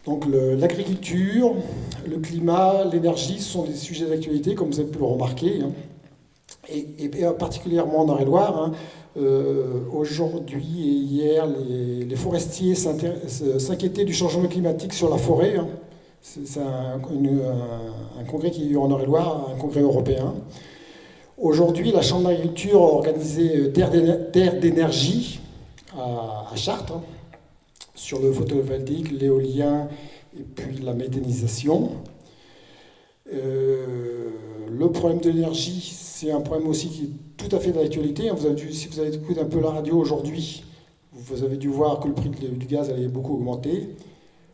Donc l'agriculture, le climat, l'énergie sont des sujets d'actualité, comme vous avez pu le remarquer, hein. Et particulièrement en Eure-et-Loire, hein. Aujourd'hui et hier, les forestiers s'inquiétaient du changement climatique sur la forêt, hein. C'est un congrès qui a eu en Eure-et-Loire, un congrès européen. Aujourd'hui, la Chambre d'agriculture a organisé terre d'énergie à Chartres, hein, sur le photovoltaïque, l'éolien et puis la méthanisation. Le problème de l'énergie, c'est un problème aussi qui est tout à fait d'actualité. Si vous avez écouté un peu la radio aujourd'hui, vous avez dû voir que le prix du gaz allait beaucoup augmenter.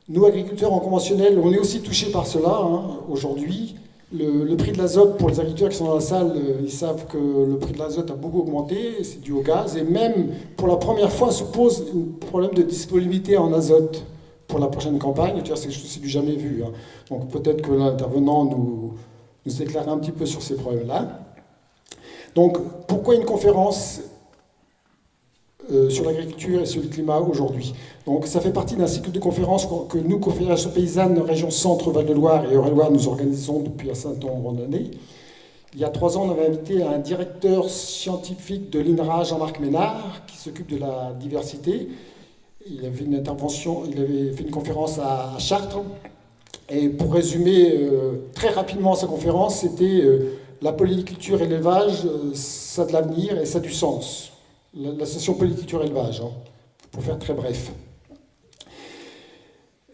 Nous, agriculteurs en conventionnel, on est aussi touchés par cela, hein, aujourd'hui. Le prix de l'azote, pour les agriculteurs qui sont dans la salle, ils savent que le prix de l'azote a beaucoup augmenté, c'est dû au gaz, et même pour la première fois se pose un problème de disponibilité en azote pour la prochaine campagne. C'est du jamais vu, hein. Donc peut-être que l'intervenant nous éclaire un petit peu sur ces problèmes-là. Donc pourquoi une conférence sur l'agriculture et sur le climat aujourd'hui? Donc ça fait partie d'un cycle de conférences que nous, Confédération Paysanne, Région Centre, Val-de-Loire et Eure-et-Loire, nous organisons depuis un certain nombre d'années. Il y a 3 ans, on avait invité un directeur scientifique de l'INRA, Jean-Marc Ménard, qui s'occupe de la diversité. Il avait fait une conférence à Chartres. Et pour résumer très rapidement sa conférence, c'était la polyculture et l'élevage, ça a de l'avenir et ça a du sens. L'association polyculture-élevage, hein, pour faire très bref.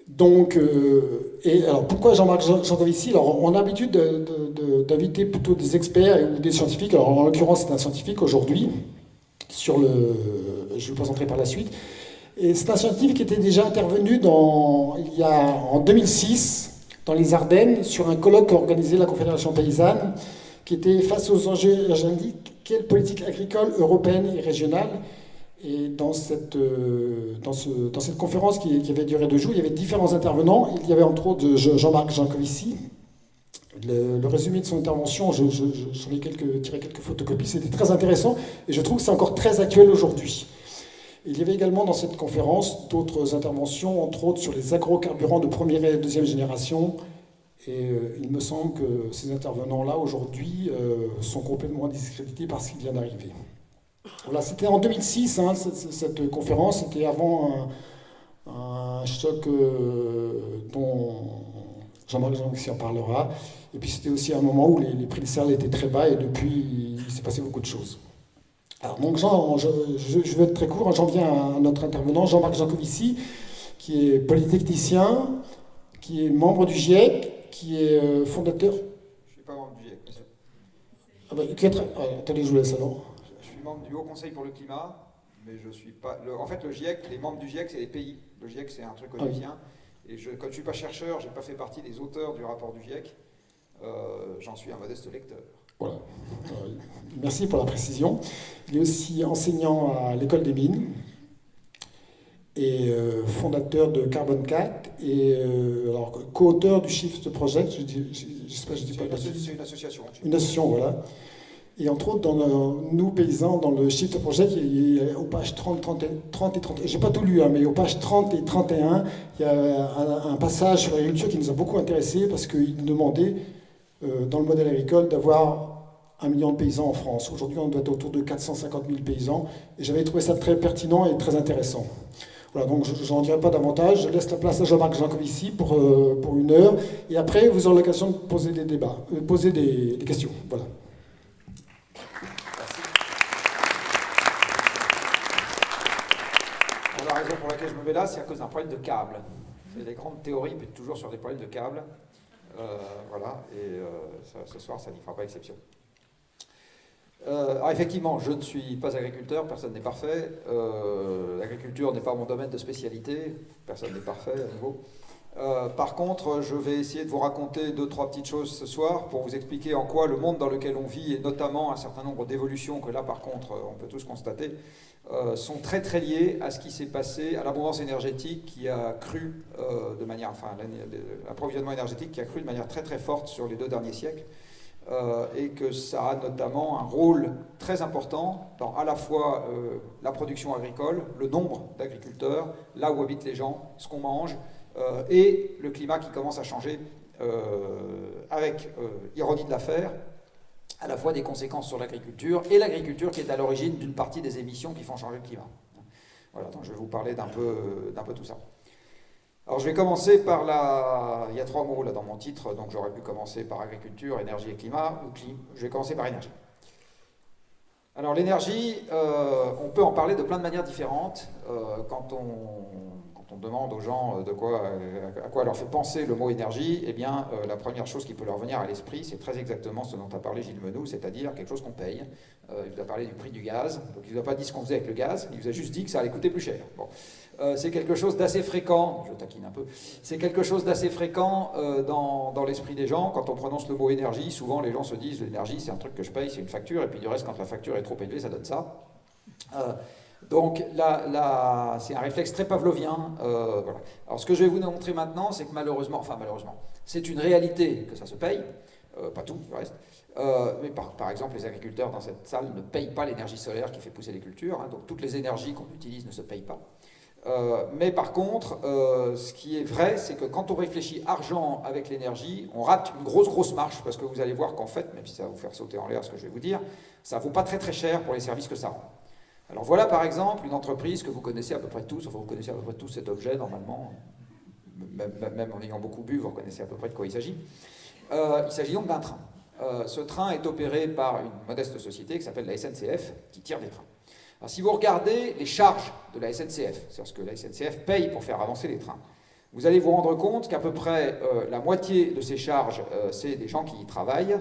Donc, alors pourquoi Jean-Marc Jancovici? Alors, on a l'habitude d'inviter plutôt des experts ou des scientifiques. Alors, en l'occurrence, c'est un scientifique aujourd'hui, je vous le présenterai par la suite. Et c'est un scientifique qui était déjà intervenu en 2006 dans les Ardennes sur un colloque organisé la Confédération Paysanne qui était face aux enjeux énergétiques, quelle politique agricole européenne et régionale. Et dans cette conférence qui avait duré 2 jours, il y avait différents intervenants. Il y avait entre autres Jean-Marc Jancovici. Le résumé de son intervention, j'en ai tiré quelques photocopies, c'était très intéressant et je trouve que c'est encore très actuel aujourd'hui. Il y avait également dans cette conférence d'autres interventions, entre autres sur les agrocarburants de première et deuxième génération. Et il me semble que ces intervenants-là, aujourd'hui, sont complètement discrédités par ce qui vient d'arriver. Voilà, c'était en 2006, hein, cette conférence, c'était avant un choc dont Jean-Marc Jancovici en parlera. Et puis c'était aussi un moment où les prix de sel étaient très bas et depuis, il s'est passé beaucoup de choses. Alors, donc, je vais être très court, j'en viens à notre intervenant, Jean-Marc Jancovici, qui est polytechnicien, qui est membre du GIEC, qui est fondateur... Je ne suis pas membre du GIEC, monsieur. Attendez, je vous laisse alors. Je suis membre du Haut Conseil pour le climat, mais je ne suis pas... En fait, le GIEC, les membres du GIEC, c'est les pays. Le GIEC, c'est un truc onusien. Et comme je ne suis pas chercheur, je n'ai pas fait partie des auteurs du rapport du GIEC. J'en suis un modeste lecteur. Voilà. Merci pour la précision. Il est aussi enseignant à l'école des mines et fondateur de Carbone 4 et co-auteur du Shift Project. Je sais pas, je dis pas. C'est une association. Une association, voilà. Et entre autres, nous paysans, dans le Shift Project, il y a, aux pages 30 et 30, j'ai pas tout lu, hein, mais aux pages 30 et 31, il y a un passage sur l'agriculture qui nous a beaucoup intéressés parce qu'il nous demandait, dans le modèle agricole, d'avoir 1 million de paysans en France. Aujourd'hui, on doit être autour de 450 000 paysans. Et j'avais trouvé ça très pertinent et très intéressant. Voilà, donc je n'en dirai pas davantage. Je laisse la place à Jean-Marc Jancovici pour 1 heure. Et après, vous aurez l'occasion de poser des questions. Voilà. La raison pour laquelle je me mets là, c'est à cause d'un problème de câble. Les grandes théories butent toujours sur des problèmes de câble. Voilà, et ce soir, ça n'y fera pas exception. Alors effectivement, je ne suis pas agriculteur, personne n'est parfait. L'agriculture n'est pas mon domaine de spécialité, personne n'est parfait à nouveau. Par contre, je vais essayer de vous raconter 2-3 petites choses ce soir pour vous expliquer en quoi le monde dans lequel on vit, et notamment un certain nombre d'évolutions que là, par contre, on peut tous constater, sont très très liées à ce qui s'est passé, à l'abondance énergétique qui a cru l'approvisionnement énergétique qui a cru de manière très très forte sur les 2 derniers siècles. Et que ça a notamment un rôle très important dans à la fois la production agricole, le nombre d'agriculteurs, là où habitent les gens, ce qu'on mange, et le climat qui commence à changer avec, ironie de l'affaire, à la fois des conséquences sur l'agriculture et l'agriculture qui est à l'origine d'une partie des émissions qui font changer le climat. Voilà, donc je vais vous parler d'un peu tout ça. Alors je vais commencer par la... Il y a 3 mots là dans mon titre, donc j'aurais pu commencer par agriculture, énergie et climat, ou je vais commencer par énergie. Alors l'énergie, on peut en parler de plein de manières différentes. Quand on demande aux gens à quoi leur fait penser le mot énergie, eh bien la première chose qui peut leur venir à l'esprit, c'est très exactement ce dont a parlé Gilles Menou, c'est-à-dire quelque chose qu'on paye. Il vous a parlé du prix du gaz, donc il ne vous a pas dit ce qu'on faisait avec le gaz, il vous a juste dit que ça allait coûter plus cher. Bon. C'est quelque chose d'assez fréquent, je taquine un peu, c'est quelque chose d'assez fréquent dans l'esprit des gens. Quand on prononce le mot énergie, souvent les gens se disent l'énergie c'est un truc que je paye, c'est une facture, et puis du reste quand la facture est trop élevée, ça donne ça. Donc là, c'est un réflexe très pavlovien. Voilà. Alors ce que je vais vous montrer maintenant, c'est que malheureusement, c'est une réalité que ça se paye, pas tout, le reste. Mais par exemple, les agriculteurs dans cette salle ne payent pas l'énergie solaire qui fait pousser les cultures, hein, donc toutes les énergies qu'on utilise ne se payent pas. Mais par contre, ce qui est vrai, c'est que quand on réfléchit argent avec l'énergie, on rate une grosse marche, parce que vous allez voir qu'en fait, même si ça va vous faire sauter en l'air ce que je vais vous dire, ça ne vaut pas très cher pour les services que ça rend. Alors voilà par exemple une entreprise que vous connaissez à peu près tous, enfin vous connaissez à peu près tous cet objet normalement, même en ayant beaucoup bu, vous reconnaissez à peu près de quoi il s'agit. Il s'agit donc d'un train. Ce train est opéré par une modeste société qui s'appelle la SNCF, qui tire des trains. Alors, si vous regardez les charges de la SNCF, c'est-à-dire ce que la SNCF paye pour faire avancer les trains, vous allez vous rendre compte qu'à peu près la moitié de ces charges, c'est des gens qui y travaillent,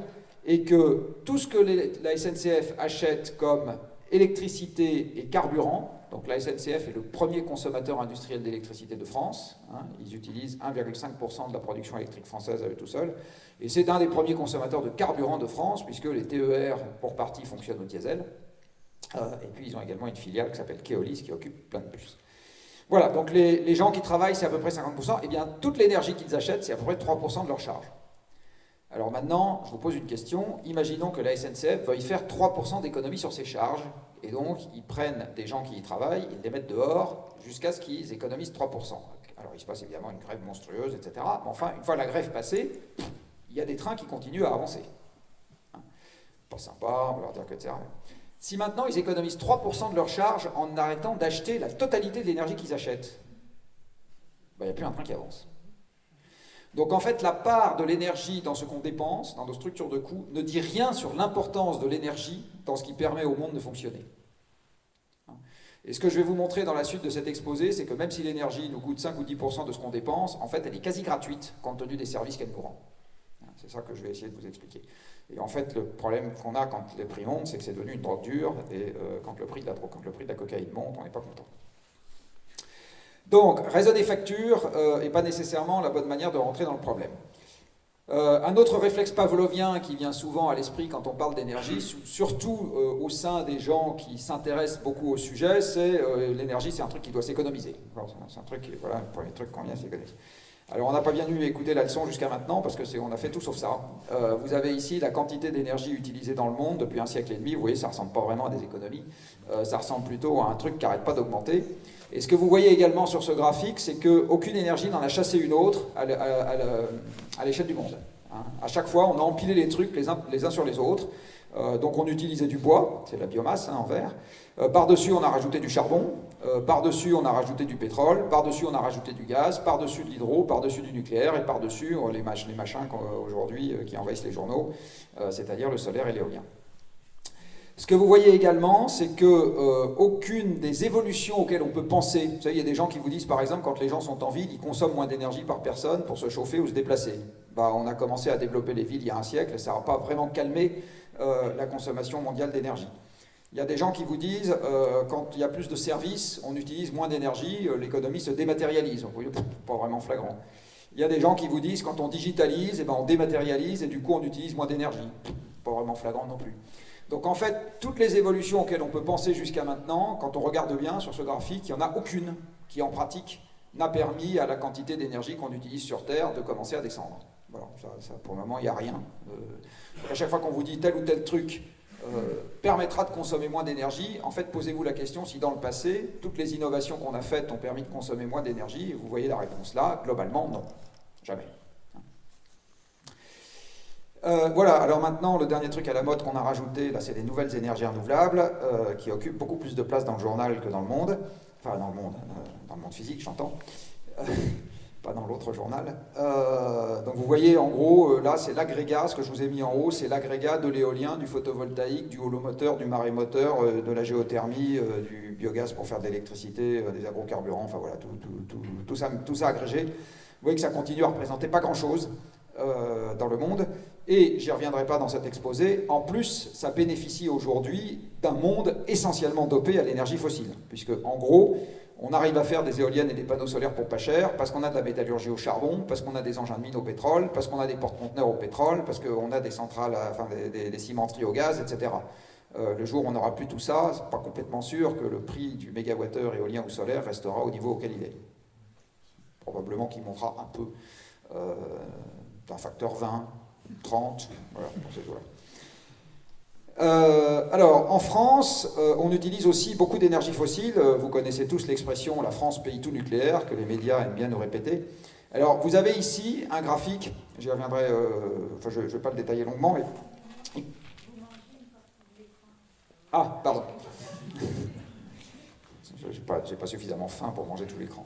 et que tout ce que la SNCF achète comme électricité et carburant, donc la SNCF est le premier consommateur industriel d'électricité de France, hein, ils utilisent 1,5% de la production électrique française à eux tout seuls, et c'est un des premiers consommateurs de carburant de France, puisque les TER, pour partie, fonctionnent au diesel, et puis ils ont également une filiale qui s'appelle Keolis, qui occupe plein de bus. Voilà, donc les gens qui travaillent, c'est à peu près 50%, et bien toute l'énergie qu'ils achètent, c'est à peu près 3% de leur charge. Alors maintenant, je vous pose une question. Imaginons que la SNCF veuille faire 3% d'économie sur ses charges, et donc ils prennent des gens qui y travaillent, ils les mettent dehors, jusqu'à ce qu'ils économisent 3%. Alors il se passe évidemment une grève monstrueuse, etc. Mais enfin, une fois la grève passée, il y a des trains qui continuent à avancer. Pas sympa, on va leur dire que, etc. Si maintenant ils économisent 3% de leur charge en arrêtant d'acheter la totalité de l'énergie qu'ils achètent, il n'y a plus un train qui avance. Donc en fait, la part de l'énergie dans ce qu'on dépense, dans nos structures de coûts, ne dit rien sur l'importance de l'énergie dans ce qui permet au monde de fonctionner. Et ce que je vais vous montrer dans la suite de cet exposé, c'est que même si l'énergie nous coûte 5 ou 10% de ce qu'on dépense, en fait, elle est quasi gratuite compte tenu des services qu'elle nous rend. C'est ça que je vais essayer de vous expliquer. Et en fait, le problème qu'on a quand les prix montent, c'est que c'est devenu une drogue dure, et quand le prix de la cocaïne monte, on n'est pas content. Donc, raisonner facture n'est pas nécessairement la bonne manière de rentrer dans le problème. Un autre réflexe pavlovien qui vient souvent à l'esprit quand on parle d'énergie, surtout au sein des gens qui s'intéressent beaucoup au sujet, c'est l'énergie, c'est un truc qui doit s'économiser. C'est un truc, voilà, le premier truc qu'on vient s'économiser. Alors on n'a pas bien dû écouter la leçon jusqu'à maintenant parce qu'on a fait tout sauf ça. Vous avez ici la quantité d'énergie utilisée dans le monde depuis 1 siècle et demi. Vous voyez, ça ne ressemble pas vraiment à des économies. Ça ressemble plutôt à un truc qui n'arrête pas d'augmenter. Et ce que vous voyez également sur ce graphique, c'est qu'aucune énergie n'en a chassé une autre à l'échelle du monde. Hein. À chaque fois, on a empilé les trucs les uns sur les autres. Donc on utilisait du bois, c'est de la biomasse en vert. Par-dessus, on a rajouté du charbon. Par-dessus, on a rajouté du pétrole. Par-dessus, on a rajouté du gaz. Par-dessus, de l'hydro. Par-dessus, du nucléaire. Et par-dessus, les machins aujourd'hui qui envahissent les journaux, c'est-à-dire le solaire et l'éolien. Ce que vous voyez également, c'est qu'aucune des évolutions auxquelles on peut penser, vous savez, il y a des gens qui vous disent, par exemple, quand les gens sont en ville, ils consomment moins d'énergie par personne pour se chauffer ou se déplacer. On a commencé à développer les villes il y a 1 siècle, ça n'a pas vraiment calmé la consommation mondiale d'énergie. Il y a des gens qui vous disent, quand il y a plus de services, on utilise moins d'énergie, l'économie se dématérialise. Vous voyez, pas vraiment flagrant. Il y a des gens qui vous disent, quand on digitalise, on dématérialise et du coup on utilise moins d'énergie. Pas vraiment flagrant non plus. Donc en fait, toutes les évolutions auxquelles on peut penser jusqu'à maintenant, quand on regarde bien sur ce graphique, il n'y en a aucune qui en pratique n'a permis à la quantité d'énergie qu'on utilise sur Terre de commencer à descendre. Voilà, ça, pour le moment, il n'y a rien. À chaque fois qu'on vous dit tel ou tel truc permettra de consommer moins d'énergie. En fait, posez-vous la question si dans le passé, toutes les innovations qu'on a faites ont permis de consommer moins d'énergie. Et vous voyez la réponse là, globalement, non. Jamais. Voilà, alors maintenant, le dernier truc à la mode qu'on a rajouté, là, c'est les nouvelles énergies renouvelables, qui occupent beaucoup plus de place dans le journal que dans le monde. Enfin, dans le monde physique, j'entends. Pas dans l'autre journal. Donc vous voyez, en gros, là, c'est l'agrégat, ce que je vous ai mis en haut, c'est l'agrégat de l'éolien, du photovoltaïque, du holomoteur, du marémoteur, de la géothermie, du biogaz pour faire de l'électricité, des agrocarburants, enfin voilà, tout ça agrégé. Vous voyez que ça continue à représenter pas grand-chose dans le monde, et j'y reviendrai pas dans cet exposé. En plus, ça bénéficie aujourd'hui d'un monde essentiellement dopé à l'énergie fossile, puisque en gros, on arrive à faire des éoliennes et des panneaux solaires pour pas cher, parce qu'on a de la métallurgie au charbon, parce qu'on a des engins de mine au pétrole, parce qu'on a des porte-conteneurs au pétrole, parce qu'on a des centrales, enfin des cimenteries au gaz, etc. Le jour où on n'aura plus tout ça, c'est pas complètement sûr que le prix du mégawattheure éolien ou solaire restera au niveau auquel il est. Probablement qu'il montera un peu d'un facteur 20, 30, voilà, pour ces eaux-là. Alors, en France, on utilise aussi beaucoup d'énergie fossile. Vous connaissez tous l'expression « la France pays tout nucléaire » que les médias aiment bien nous répéter. Alors, vous avez ici un graphique, j'y reviendrai, enfin je ne vais pas le détailler longuement, mais... Ah, pardon. J'ai pas suffisamment faim pour manger tout l'écran.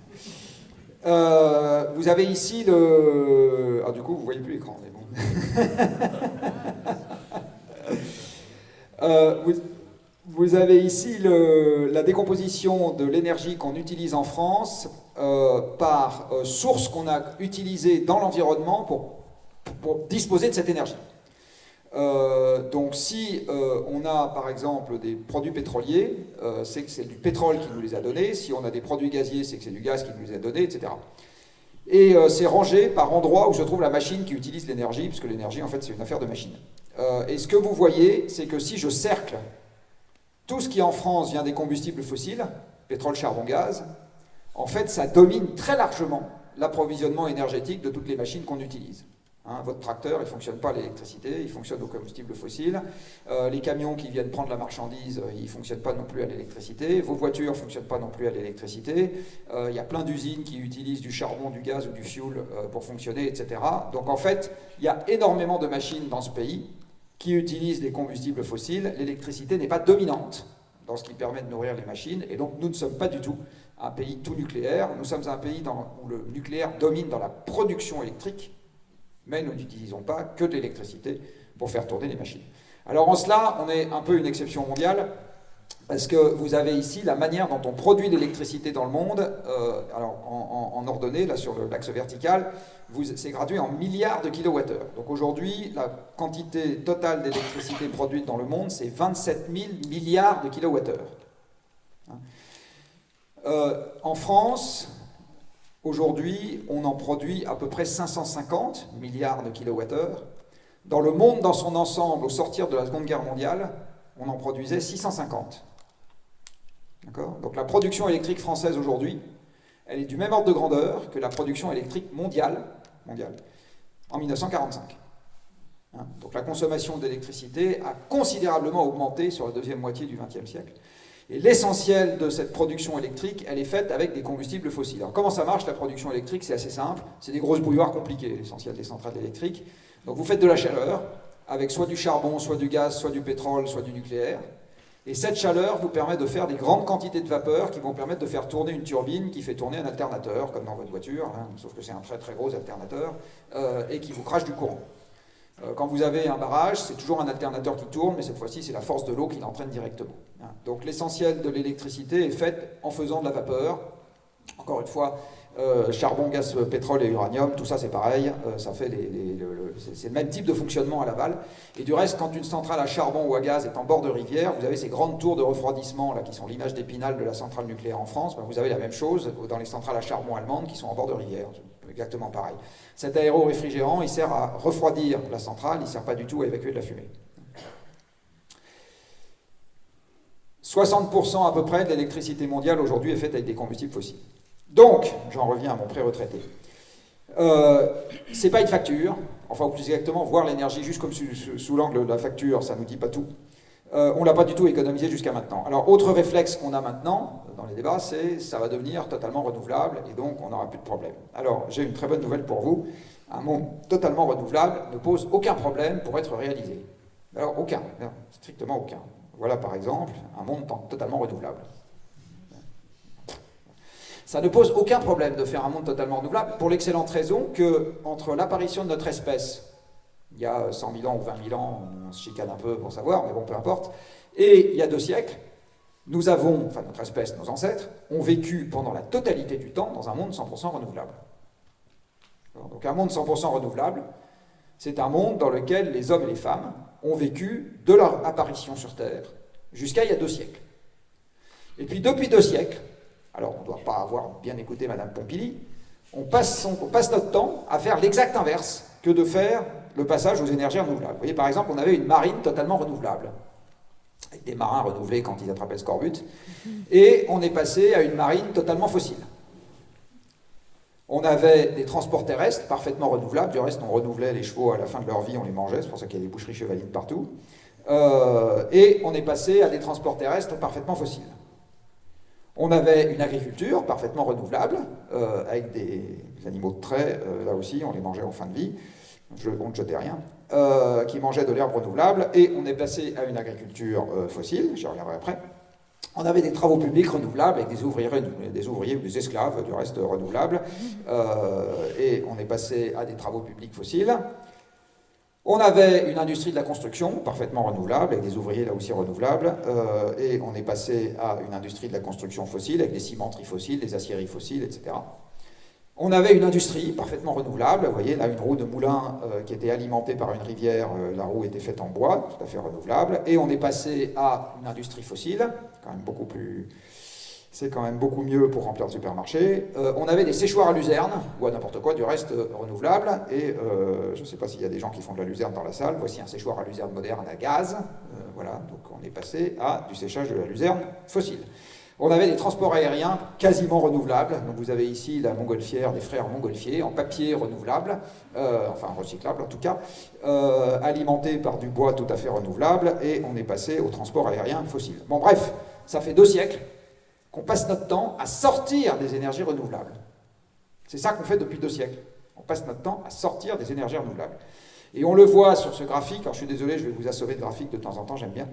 Vous avez ici le... Ah, du coup, vous ne voyez plus l'écran, mais bon. Vous avez ici la décomposition de l'énergie qu'on utilise en France par source qu'on a utilisée dans l'environnement pour disposer de cette énergie. Donc si on a par exemple des produits pétroliers, c'est que c'est du pétrole qui nous les a donnés. Si on a des produits gaziers, c'est que c'est du gaz qui nous les a donnés, etc. Et c'est rangé par endroit où se trouve la machine qui utilise l'énergie, puisque l'énergie en fait c'est une affaire de machine. Et ce que vous voyez, c'est que si je cercle tout ce qui en France vient des combustibles fossiles, pétrole, charbon, gaz, en fait ça domine très largement l'approvisionnement énergétique de toutes les machines qu'on utilise. Hein, votre tracteur, il ne fonctionne pas à l'électricité, il fonctionne au combustible fossile. Les camions qui viennent prendre la marchandise, ils ne fonctionnent pas non plus à l'électricité. Vos voitures ne fonctionnent pas non plus à l'électricité. Il y a plein d'usines qui utilisent du charbon, du gaz ou du fioul pour fonctionner, etc. Donc en fait, il y a énormément de machines dans ce pays qui utilisent des combustibles fossiles. L'électricité n'est pas dominante dans ce qui permet de nourrir les machines, et donc nous ne sommes pas du tout un pays tout nucléaire. Nous sommes un pays où le nucléaire domine dans la production électrique, mais nous n'utilisons pas que de l'électricité pour faire tourner les machines. Alors en cela, on est un peu une exception mondiale, parce que vous avez ici la manière dont on produit l'électricité dans le monde. Alors en ordonnée, là sur l'axe vertical, c'est gradué en milliards de kilowattheures. Donc aujourd'hui, la quantité totale d'électricité produite dans le monde, c'est 27 000 milliards de kilowattheures. En France, aujourd'hui, on en produit à peu près 550 milliards de kilowattheures. Dans le monde dans son ensemble, au sortir de la Seconde Guerre mondiale, on en produisait 650. D'accord ? Donc la production électrique française aujourd'hui, elle est du même ordre de grandeur que la production électrique mondiale en 1945. Hein ? Donc la consommation d'électricité a considérablement augmenté sur la deuxième moitié du XXe siècle. Et l'essentiel de cette production électrique, elle est faite avec des combustibles fossiles. Alors comment ça marche la production électrique ? C'est assez simple, c'est des grosses bouilloires compliquées, l'essentiel des centrales électriques. Donc vous faites de la chaleur, avec soit du charbon, soit du gaz, soit du pétrole, soit du nucléaire. Et cette chaleur vous permet de faire des grandes quantités de vapeur qui vont permettre de faire tourner une turbine qui fait tourner un alternateur, comme dans votre voiture, hein, sauf que c'est un très très gros alternateur, et qui vous crache du courant. Quand vous avez un barrage, c'est toujours un alternateur qui tourne, mais cette fois-ci, c'est la force de l'eau qui l'entraîne directement. Donc l'essentiel de l'électricité est fait en faisant de la vapeur. Encore une fois, charbon, gaz, pétrole et uranium, tout ça c'est pareil, ça fait c'est le même type de fonctionnement à l'aval. Et du reste, quand une centrale à charbon ou à gaz est en bord de rivière, vous avez ces grandes tours de refroidissement là, qui sont l'image d'Épinal de la centrale nucléaire en France. Ben, vous avez la même chose dans les centrales à charbon allemandes qui sont en bord de rivière, exactement pareil. Cet aéro-réfrigérant, il sert à refroidir la centrale, il ne sert pas du tout à évacuer de la fumée. 60% à peu près de l'électricité mondiale aujourd'hui est faite avec des combustibles fossiles. Donc, j'en reviens à mon pré-retraité. C'est pas une facture, enfin ou plus exactement, voir l'énergie juste comme sous l'angle de la facture, ça ne nous dit pas tout. On ne l'a pas du tout économisé jusqu'à maintenant. Alors, autre réflexe qu'on a maintenant dans les débats, c'est ça va devenir totalement renouvelable et donc on n'aura plus de problème. Alors, j'ai une très bonne nouvelle pour vous. Un monde totalement renouvelable ne pose aucun problème pour être réalisé. Alors, aucun, strictement aucun. Voilà par exemple un monde totalement renouvelable. Ça ne pose aucun problème de faire un monde totalement renouvelable pour l'excellente raison que, entre l'apparition de notre espèce, il y a 100 000 ans ou 20 000 ans, on se chicane un peu pour savoir, mais bon, peu importe, et il y a 2 siècles, nous avons, enfin notre espèce, nos ancêtres, ont vécu pendant la totalité du temps dans un monde 100% renouvelable. Donc un monde 100% renouvelable, c'est un monde dans lequel les hommes et les femmes ont vécu de leur apparition sur Terre jusqu'à il y a 2 siècles. Et puis depuis 2 siècles, alors on ne doit pas avoir bien écouté Madame Pompili, on passe notre temps à faire l'exact inverse que de faire le passage aux énergies renouvelables. Vous voyez, par exemple, on avait une marine totalement renouvelable, avec des marins renouvelés quand ils attrapaient le scorbut, et on est passé à une marine totalement fossile. On avait des transports terrestres parfaitement renouvelables, du reste on renouvelait les chevaux à la fin de leur vie, on les mangeait, c'est pour ça qu'il y a des boucheries chevalines partout, et on est passé à des transports terrestres parfaitement fossiles. On avait une agriculture parfaitement renouvelable, avec des animaux de trait, là aussi on les mangeait en fin de vie, on ne jetait rien, qui mangeaient de l'herbe renouvelable, et on est passé à une agriculture fossile, j'y reviendrai après. On avait des travaux publics renouvelables avec des ouvriers ou des esclaves, du reste renouvelables, et on est passé à des travaux publics fossiles. On avait une industrie de la construction parfaitement renouvelable, avec des ouvriers là aussi renouvelables, et on est passé à une industrie de la construction fossile, avec des cimenteries fossiles, des aciéries fossiles, etc. On avait une industrie parfaitement renouvelable, vous voyez là une roue de moulin qui était alimentée par une rivière, la roue était faite en bois, tout à fait renouvelable, et on est passé à une industrie fossile, quand même beaucoup plus... c'est quand même beaucoup mieux pour remplir le supermarché. On avait des séchoirs à luzerne, ou à n'importe quoi, du reste renouvelable, et je ne sais pas s'il y a des gens qui font de la luzerne dans la salle, voici un séchoir à luzerne moderne à gaz, voilà, donc on est passé à du séchage de la luzerne fossile. On avait des transports aériens quasiment renouvelables, donc vous avez ici la montgolfière des frères Montgolfier, en papier renouvelable, enfin recyclable en tout cas, alimenté par du bois tout à fait renouvelable, et on est passé au transport aérien fossile. Bon bref, ça fait 2 siècles qu'on passe notre temps à sortir des énergies renouvelables. C'est ça qu'on fait depuis 2 siècles. On passe notre temps à sortir des énergies renouvelables. Et on le voit sur ce graphique, alors je suis désolé, je vais vous assommer de graphique de temps en temps, j'aime bien.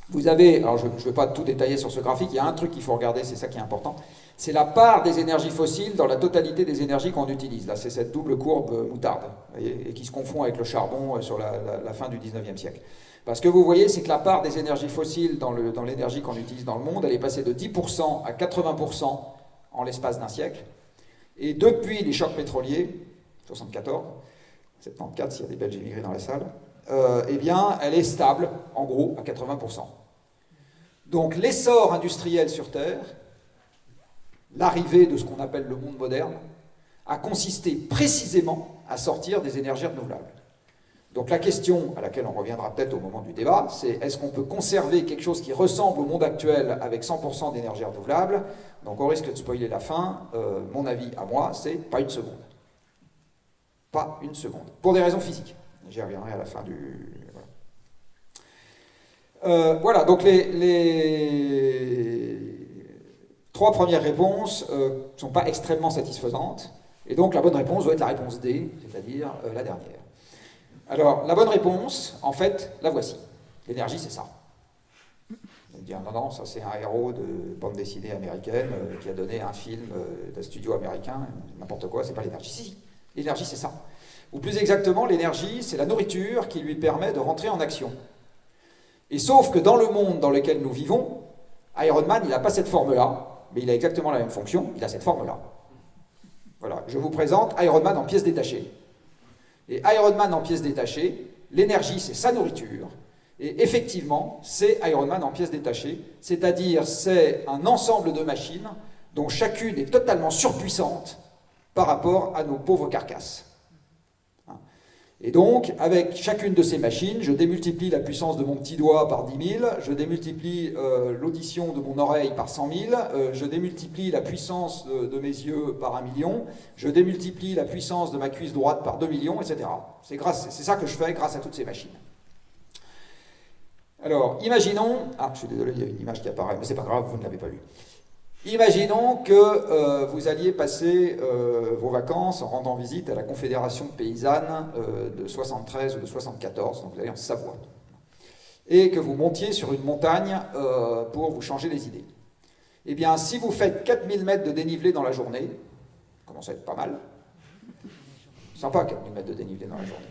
Vous avez, alors je ne vais pas tout détailler sur ce graphique, il y a un truc qu'il faut regarder, c'est ça qui est important, c'est la part des énergies fossiles dans la totalité des énergies qu'on utilise. Là, c'est cette double courbe moutarde, et qui se confond avec le charbon sur la fin du 19e siècle. Parce que vous voyez, c'est que la part des énergies fossiles dans l'énergie qu'on utilise dans le monde, elle est passée de 10% à 80% en l'espace d'un siècle. Et depuis les chocs pétroliers, 74, 74, s'il y a des Belges immigrés dans la salle, eh bien, elle est stable, en gros, à 80%. Donc l'essor industriel sur Terre, l'arrivée de ce qu'on appelle le monde moderne, a consisté précisément à sortir des énergies renouvelables. Donc la question à laquelle on reviendra peut-être au moment du débat, c'est est-ce qu'on peut conserver quelque chose qui ressemble au monde actuel avec 100% d'énergie renouvelable? Donc au risque de spoiler la fin, mon avis à moi, c'est pas une seconde. Pas une seconde. Pour des raisons physiques. J'y reviendrai à la fin du... Voilà, donc les 3 premières réponses ne sont pas extrêmement satisfaisantes, et donc la bonne réponse doit être la réponse D, c'est-à-dire la dernière. Alors, la bonne réponse, en fait, la voici. L'énergie, c'est ça. On va dire, non, ça c'est un héros de bande dessinée américaine qui a donné un film d'un studio américain, n'importe quoi, c'est pas l'énergie. Si, l'énergie, c'est ça. Ou plus exactement, l'énergie, c'est la nourriture qui lui permet de rentrer en action. Et sauf que dans le monde dans lequel nous vivons, Iron Man, il n'a pas cette forme-là, mais il a exactement la même fonction, il a cette forme-là. Voilà, je vous présente Iron Man en pièces détachées. Et Iron Man en pièces détachées, l'énergie, c'est sa nourriture. Et effectivement, c'est Iron Man en pièces détachées, c'est-à-dire c'est un ensemble de machines dont chacune est totalement surpuissante par rapport à nos pauvres carcasses. Et donc, avec chacune de ces machines, je démultiplie la puissance de mon petit doigt par 10 000, je démultiplie l'audition de mon oreille par 100 000, je démultiplie la puissance de mes yeux par 1 million, je démultiplie la puissance de ma cuisse droite par 2 millions, etc. C'est ça que je fais grâce à toutes ces machines. Alors, imaginons... Ah, je suis désolé, il y a une image qui apparaît, mais c'est pas grave, vous ne l'avez pas vue. Imaginons que vous alliez passer vos vacances en rendant visite à la Confédération paysanne de 73 ou de 74, donc vous allez en Savoie, et que vous montiez sur une montagne pour vous changer les idées. Eh bien, si vous faites 4000 mètres de dénivelé dans la journée, ça commence à être pas mal, sympa 4000 mètres de dénivelé dans la journée,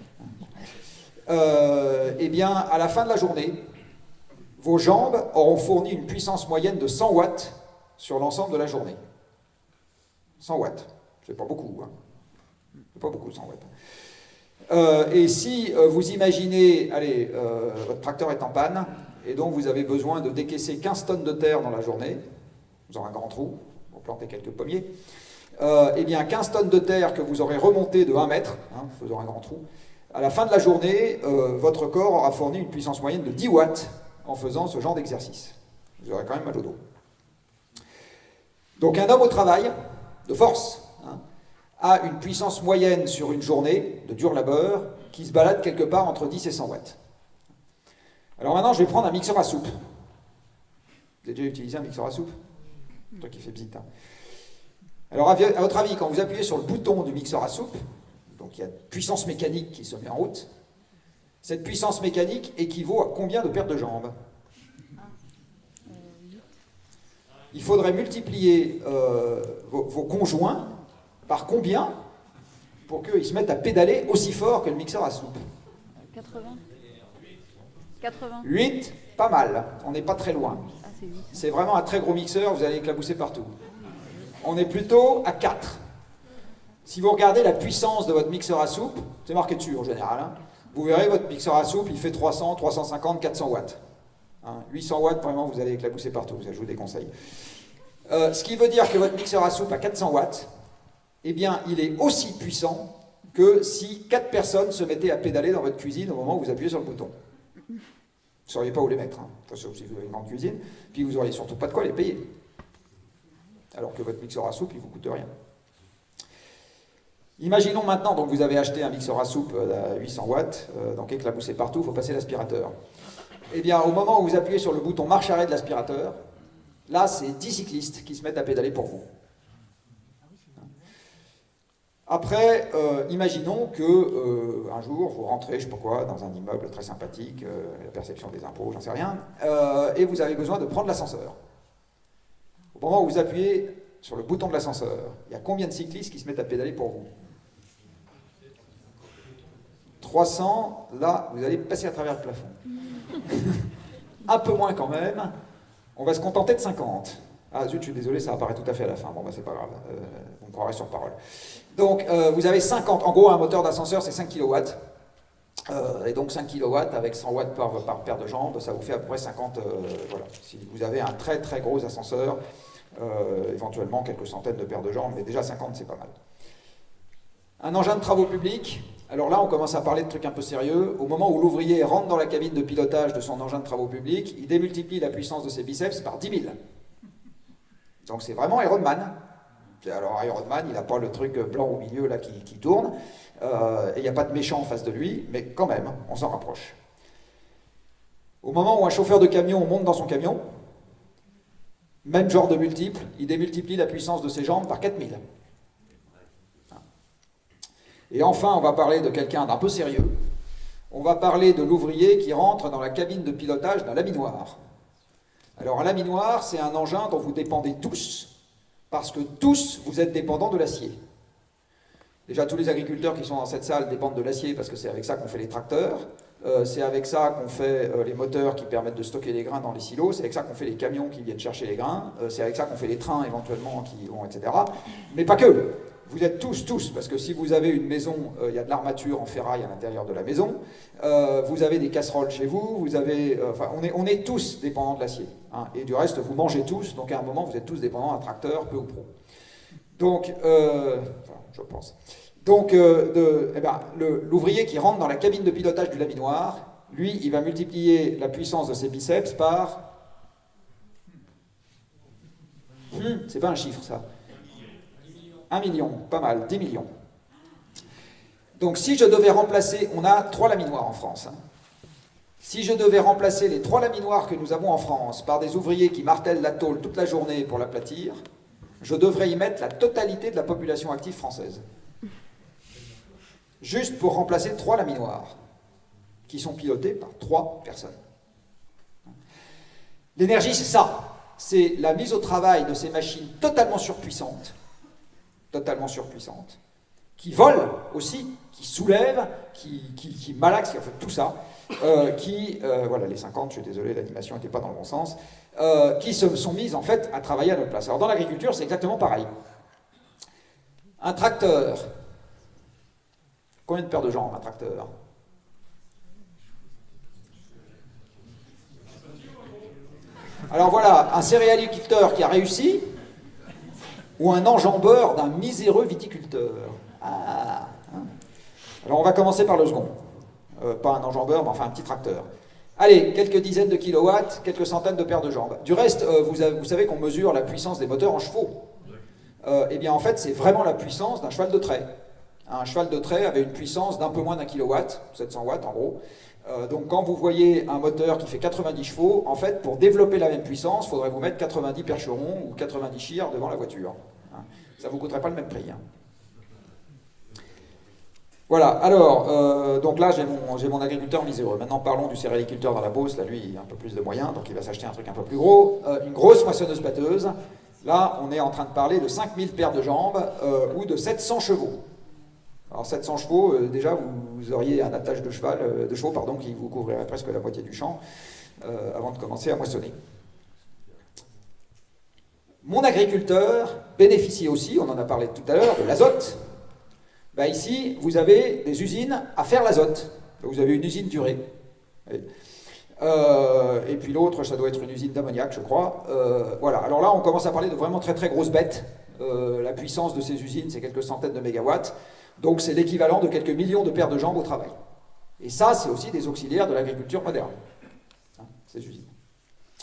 eh bien, à la fin de la journée, vos jambes auront fourni une puissance moyenne de 100 watts sur l'ensemble de la journée. 100 watts, c'est pas beaucoup, hein. C'est pas beaucoup 100 watts. Et si vous imaginez, allez, votre tracteur est en panne, et donc vous avez besoin de décaisser 15 tonnes de terre dans la journée, vous aurez un grand trou, pour planter quelques pommiers, eh bien 15 tonnes de terre que vous aurez remontées de 1 mètre, hein, faisant un grand trou, à la fin de la journée, votre corps aura fourni une puissance moyenne de 10 watts en faisant ce genre d'exercice. Vous aurez quand même mal au dos. Donc un homme au travail, de force, hein, a une puissance moyenne sur une journée de dur labeur qui se balade quelque part entre 10 et 100 watts. Alors maintenant, je vais prendre un mixeur à soupe. Vous avez déjà utilisé un mixeur à soupe? Toi qui fais visite. Hein. Alors à votre avis, quand vous appuyez sur le bouton du mixeur à soupe, donc il y a une puissance mécanique qui se met en route, cette puissance mécanique équivaut à combien de paires de jambes? Il faudrait multiplier vos conjoints par combien pour qu'ils se mettent à pédaler aussi fort que le mixeur à soupe? 80. 80. 8, pas mal. On n'est pas très loin. Ah, c'est 8. C'est vraiment un très gros mixeur, vous allez éclabousser partout. On est plutôt à 4. Si vous regardez la puissance de votre mixeur à soupe, c'est marqué dessus en général, hein, vous verrez votre mixeur à soupe, il fait 300, 350, 400 watts. Hein, 800 watts, vraiment, vous allez éclabousser partout, ça je vous déconseille. Ce qui veut dire que votre mixeur à soupe à 400 watts, eh bien, il est aussi puissant que si 4 personnes se mettaient à pédaler dans votre cuisine au moment où vous appuyez sur le bouton. Vous ne sauriez pas où les mettre, hein. Attention, si vous avez une grande cuisine, puis vous n'auriez surtout pas de quoi les payer. Alors que votre mixeur à soupe, il ne vous coûte rien. Imaginons maintenant, donc vous avez acheté un mixeur à soupe à 800 watts, donc éclaboussé partout, il faut passer l'aspirateur. Eh bien, au moment où vous appuyez sur le bouton marche-arrêt de l'aspirateur, là, c'est 10 cyclistes qui se mettent à pédaler pour vous. Après, imaginons que un jour, vous rentrez, je ne sais pas quoi, dans un immeuble très sympathique, la perception des impôts, j'en sais rien, et vous avez besoin de prendre l'ascenseur. Au moment où vous appuyez sur le bouton de l'ascenseur, il y a combien de cyclistes qui se mettent à pédaler pour vous? 300, là, vous allez passer à travers le plafond. Un peu moins quand même, on va se contenter de 50. Ah zut, je suis désolé, ça apparaît tout à fait à la fin. Bon, bah c'est pas grave, vous me croirez sur parole. Donc, vous avez 50, en gros, un moteur d'ascenseur, c'est 5 kW. Et donc 5 kW avec 100 watts par paire de jambes, ça vous fait à peu près 50, voilà. Si vous avez un très très gros ascenseur, éventuellement quelques centaines de paires de jambes, mais déjà 50, c'est pas mal. Un engin de travaux publics, alors là on commence à parler de trucs un peu sérieux. Au moment où l'ouvrier rentre dans la cabine de pilotage de son engin de travaux publics, il démultiplie la puissance de ses biceps par 10 000. Donc c'est vraiment Iron Man. Alors Iron Man, il n'a pas le truc blanc au milieu là qui tourne, et il n'y a pas de méchant en face de lui, mais quand même, on s'en rapproche. Au moment où un chauffeur de camion monte dans son camion, même genre de multiple, il démultiplie la puissance de ses jambes par 4000. Et enfin, on va parler de quelqu'un d'un peu sérieux. On va parler de l'ouvrier qui rentre dans la cabine de pilotage d'un laminoir. Alors un laminoir, c'est un engin dont vous dépendez tous, parce que tous, vous êtes dépendants de l'acier. Déjà, tous les agriculteurs qui sont dans cette salle dépendent de l'acier, parce que c'est avec ça qu'on fait les tracteurs, c'est avec ça qu'on fait les moteurs qui permettent de stocker les grains dans les silos, c'est avec ça qu'on fait les camions qui viennent chercher les grains, c'est avec ça qu'on fait les trains éventuellement qui vont, etc. Mais pas que. Vous êtes tous, parce que si vous avez une maison, il y a de l'armature en ferraille à l'intérieur de la maison, vous avez des casseroles chez vous, vous avez, enfin, on est tous dépendants de l'acier. Hein, et du reste, vous mangez tous, donc à un moment, vous êtes tous dépendants d'un tracteur, peu ou prou. Donc, enfin, je pense. Donc, l'ouvrier qui rentre dans la cabine de pilotage du laminoir, lui, il va multiplier la puissance de ses biceps par... c'est pas un chiffre, ça. 1 million, pas mal, 10 millions. Donc si je devais remplacer, on a 3 laminoirs en France. Hein. Si je devais remplacer les 3 laminoirs que nous avons en France par des ouvriers qui martèlent la tôle toute la journée pour l'aplatir, je devrais y mettre la totalité de la population active française. Juste pour remplacer 3 laminoirs, qui sont pilotés par 3 personnes. L'énergie, c'est ça. C'est la mise au travail de ces machines totalement surpuissantes, qui volent aussi, qui soulèvent, qui malaxent, qui en fait tout ça, voilà les 50, je suis désolé, l'animation n'était pas dans le bon sens, qui se sont mises en fait à travailler à notre place. Alors dans l'agriculture, c'est exactement pareil. Un tracteur, combien de paires de jambes un tracteur? Alors voilà, un céréaliculteur qui a réussi, ou un enjambeur d'un miséreux viticulteur. Ah, hein. Alors on va commencer par le second. Pas un enjambeur, mais enfin un petit tracteur. Allez, quelques dizaines de kilowatts, quelques centaines de paires de jambes. Du reste, vous savez qu'on mesure la puissance des moteurs en chevaux. Eh bien en fait, c'est vraiment la puissance d'un cheval de trait. Un cheval de trait avait une puissance d'un peu moins d'1 kilowatt, 700 watts en gros. Donc quand vous voyez un moteur qui fait 90 chevaux, en fait, pour développer la même puissance, il faudrait vous mettre 90 percherons ou 90 chirs devant la voiture. Hein. Ça ne vous coûterait pas le même prix. Hein. Voilà, alors, donc là j'ai mon agriculteur miséreux. Maintenant parlons du céréaliculteur dans la Beauce. Là lui il a un peu plus de moyens, donc il va s'acheter un truc un peu plus gros. Une grosse moissonneuse-batteuse. Là on est en train de parler de 5000 paires de jambes ou de 700 chevaux. Alors 700 chevaux, déjà vous auriez un attelage de chevaux qui vous couvrirait presque la moitié du champ avant de commencer à moissonner. Mon agriculteur bénéficie aussi, on en a parlé tout à l'heure, de l'azote. Ben ici, vous avez des usines à faire l'azote. Vous avez une usine d'urée. Et puis l'autre, ça doit être une usine d'ammoniac, je crois. Voilà. Alors là, on commence à parler de vraiment très très grosses bêtes. La puissance de ces usines, c'est quelques centaines de mégawatts. Donc c'est l'équivalent de quelques millions de paires de jambes au travail. Et ça, c'est aussi des auxiliaires de l'agriculture moderne, hein, ces usines.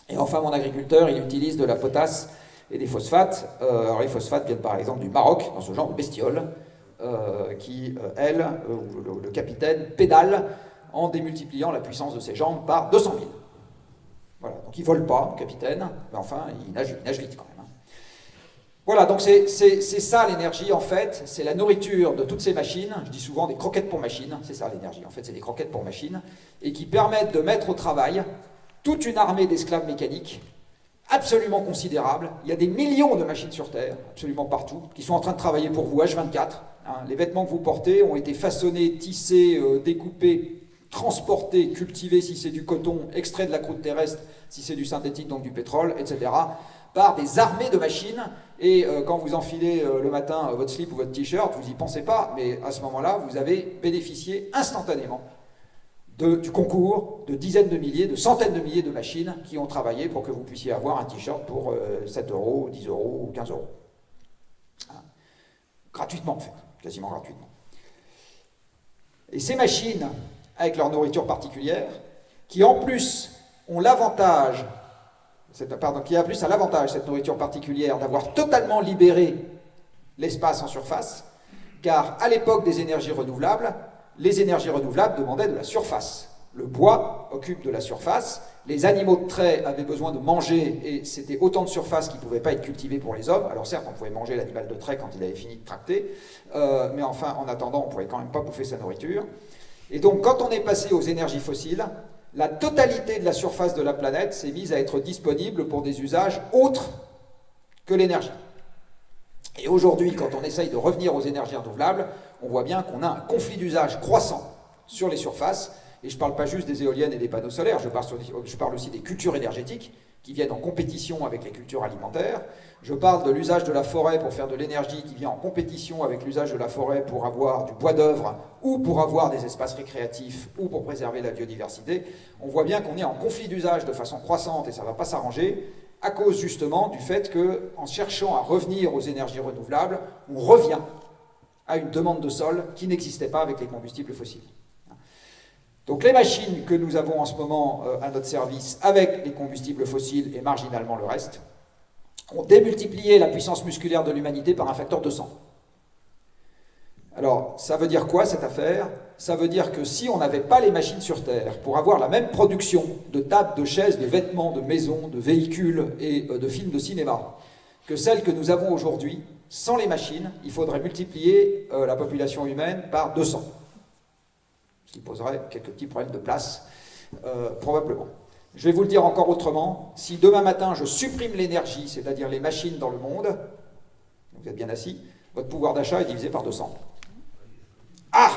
Et enfin, mon agriculteur, il utilise de la potasse et des phosphates. Alors les phosphates viennent par exemple du Maroc, dans ce genre de bestiole, qui, le capitaine, pédale en démultipliant la puissance de ses jambes par 200 000. Voilà, donc il ne vole pas, le capitaine, mais enfin, il nage vite quand même. Voilà, donc c'est ça l'énergie en fait, c'est la nourriture de toutes ces machines, je dis souvent des croquettes pour machines, c'est ça l'énergie en fait, c'est des croquettes pour machines, et qui permettent de mettre au travail toute une armée d'esclaves mécaniques absolument considérable. Il y a des millions de machines sur Terre, absolument partout, qui sont en train de travailler pour vous H24. Hein. Les vêtements que vous portez ont été façonnés, tissés, découpés, transportés, cultivés si c'est du coton, extraits de la croûte terrestre si c'est du synthétique, donc du pétrole, etc., par des armées de machines, et quand vous enfilez le matin votre slip ou votre t-shirt, vous n'y pensez pas, mais à ce moment-là, vous avez bénéficié instantanément du concours de dizaines de milliers, de centaines de milliers de machines qui ont travaillé pour que vous puissiez avoir un t-shirt pour 7 euros, 10 euros ou 15 euros. Hein. Gratuitement en fait, quasiment gratuitement. Et ces machines, avec leur nourriture particulière, qui en plus ont l'avantage, qui a plus à l'avantage, cette nourriture particulière, d'avoir totalement libéré l'espace en surface, car à l'époque des énergies renouvelables, les énergies renouvelables demandaient de la surface. Le bois occupe de la surface, les animaux de trait avaient besoin de manger, et c'était autant de surface qui ne pouvait pas être cultivée pour les hommes. Alors certes, on pouvait manger l'animal de trait quand il avait fini de tracter, mais enfin, en attendant, on ne pouvait quand même pas bouffer sa nourriture. Et donc, quand on est passé aux énergies fossiles, la totalité de la surface de la planète s'est mise à être disponible pour des usages autres que l'énergie. Et aujourd'hui, quand on essaye de revenir aux énergies renouvelables, on voit bien qu'on a un conflit d'usage croissant sur les surfaces. Et je ne parle pas juste des éoliennes et des panneaux solaires, je parle aussi des cultures énergétiques qui viennent en compétition avec les cultures alimentaires. Je parle de l'usage de la forêt pour faire de l'énergie qui vient en compétition avec l'usage de la forêt pour avoir du bois d'œuvre ou pour avoir des espaces récréatifs ou pour préserver la biodiversité. On voit bien qu'on est en conflit d'usage de façon croissante et ça ne va pas s'arranger à cause justement du fait qu'en cherchant à revenir aux énergies renouvelables, on revient à une demande de sol qui n'existait pas avec les combustibles fossiles. Donc les machines que nous avons en ce moment à notre service avec les combustibles fossiles et marginalement le reste, ont démultiplié la puissance musculaire de l'humanité par un facteur 200. Alors, ça veut dire quoi cette affaire? Ça veut dire que si on n'avait pas les machines sur Terre pour avoir la même production de tables, de chaises, de vêtements, de maisons, de véhicules et de films de cinéma que celle que nous avons aujourd'hui, sans les machines, il faudrait multiplier la population humaine par 200. Ce qui poserait quelques petits problèmes de place, probablement. Je vais vous le dire encore autrement. Si demain matin je supprime l'énergie, c'est-à-dire les machines dans le monde, vous êtes bien assis, votre pouvoir d'achat est divisé par 200. Ah!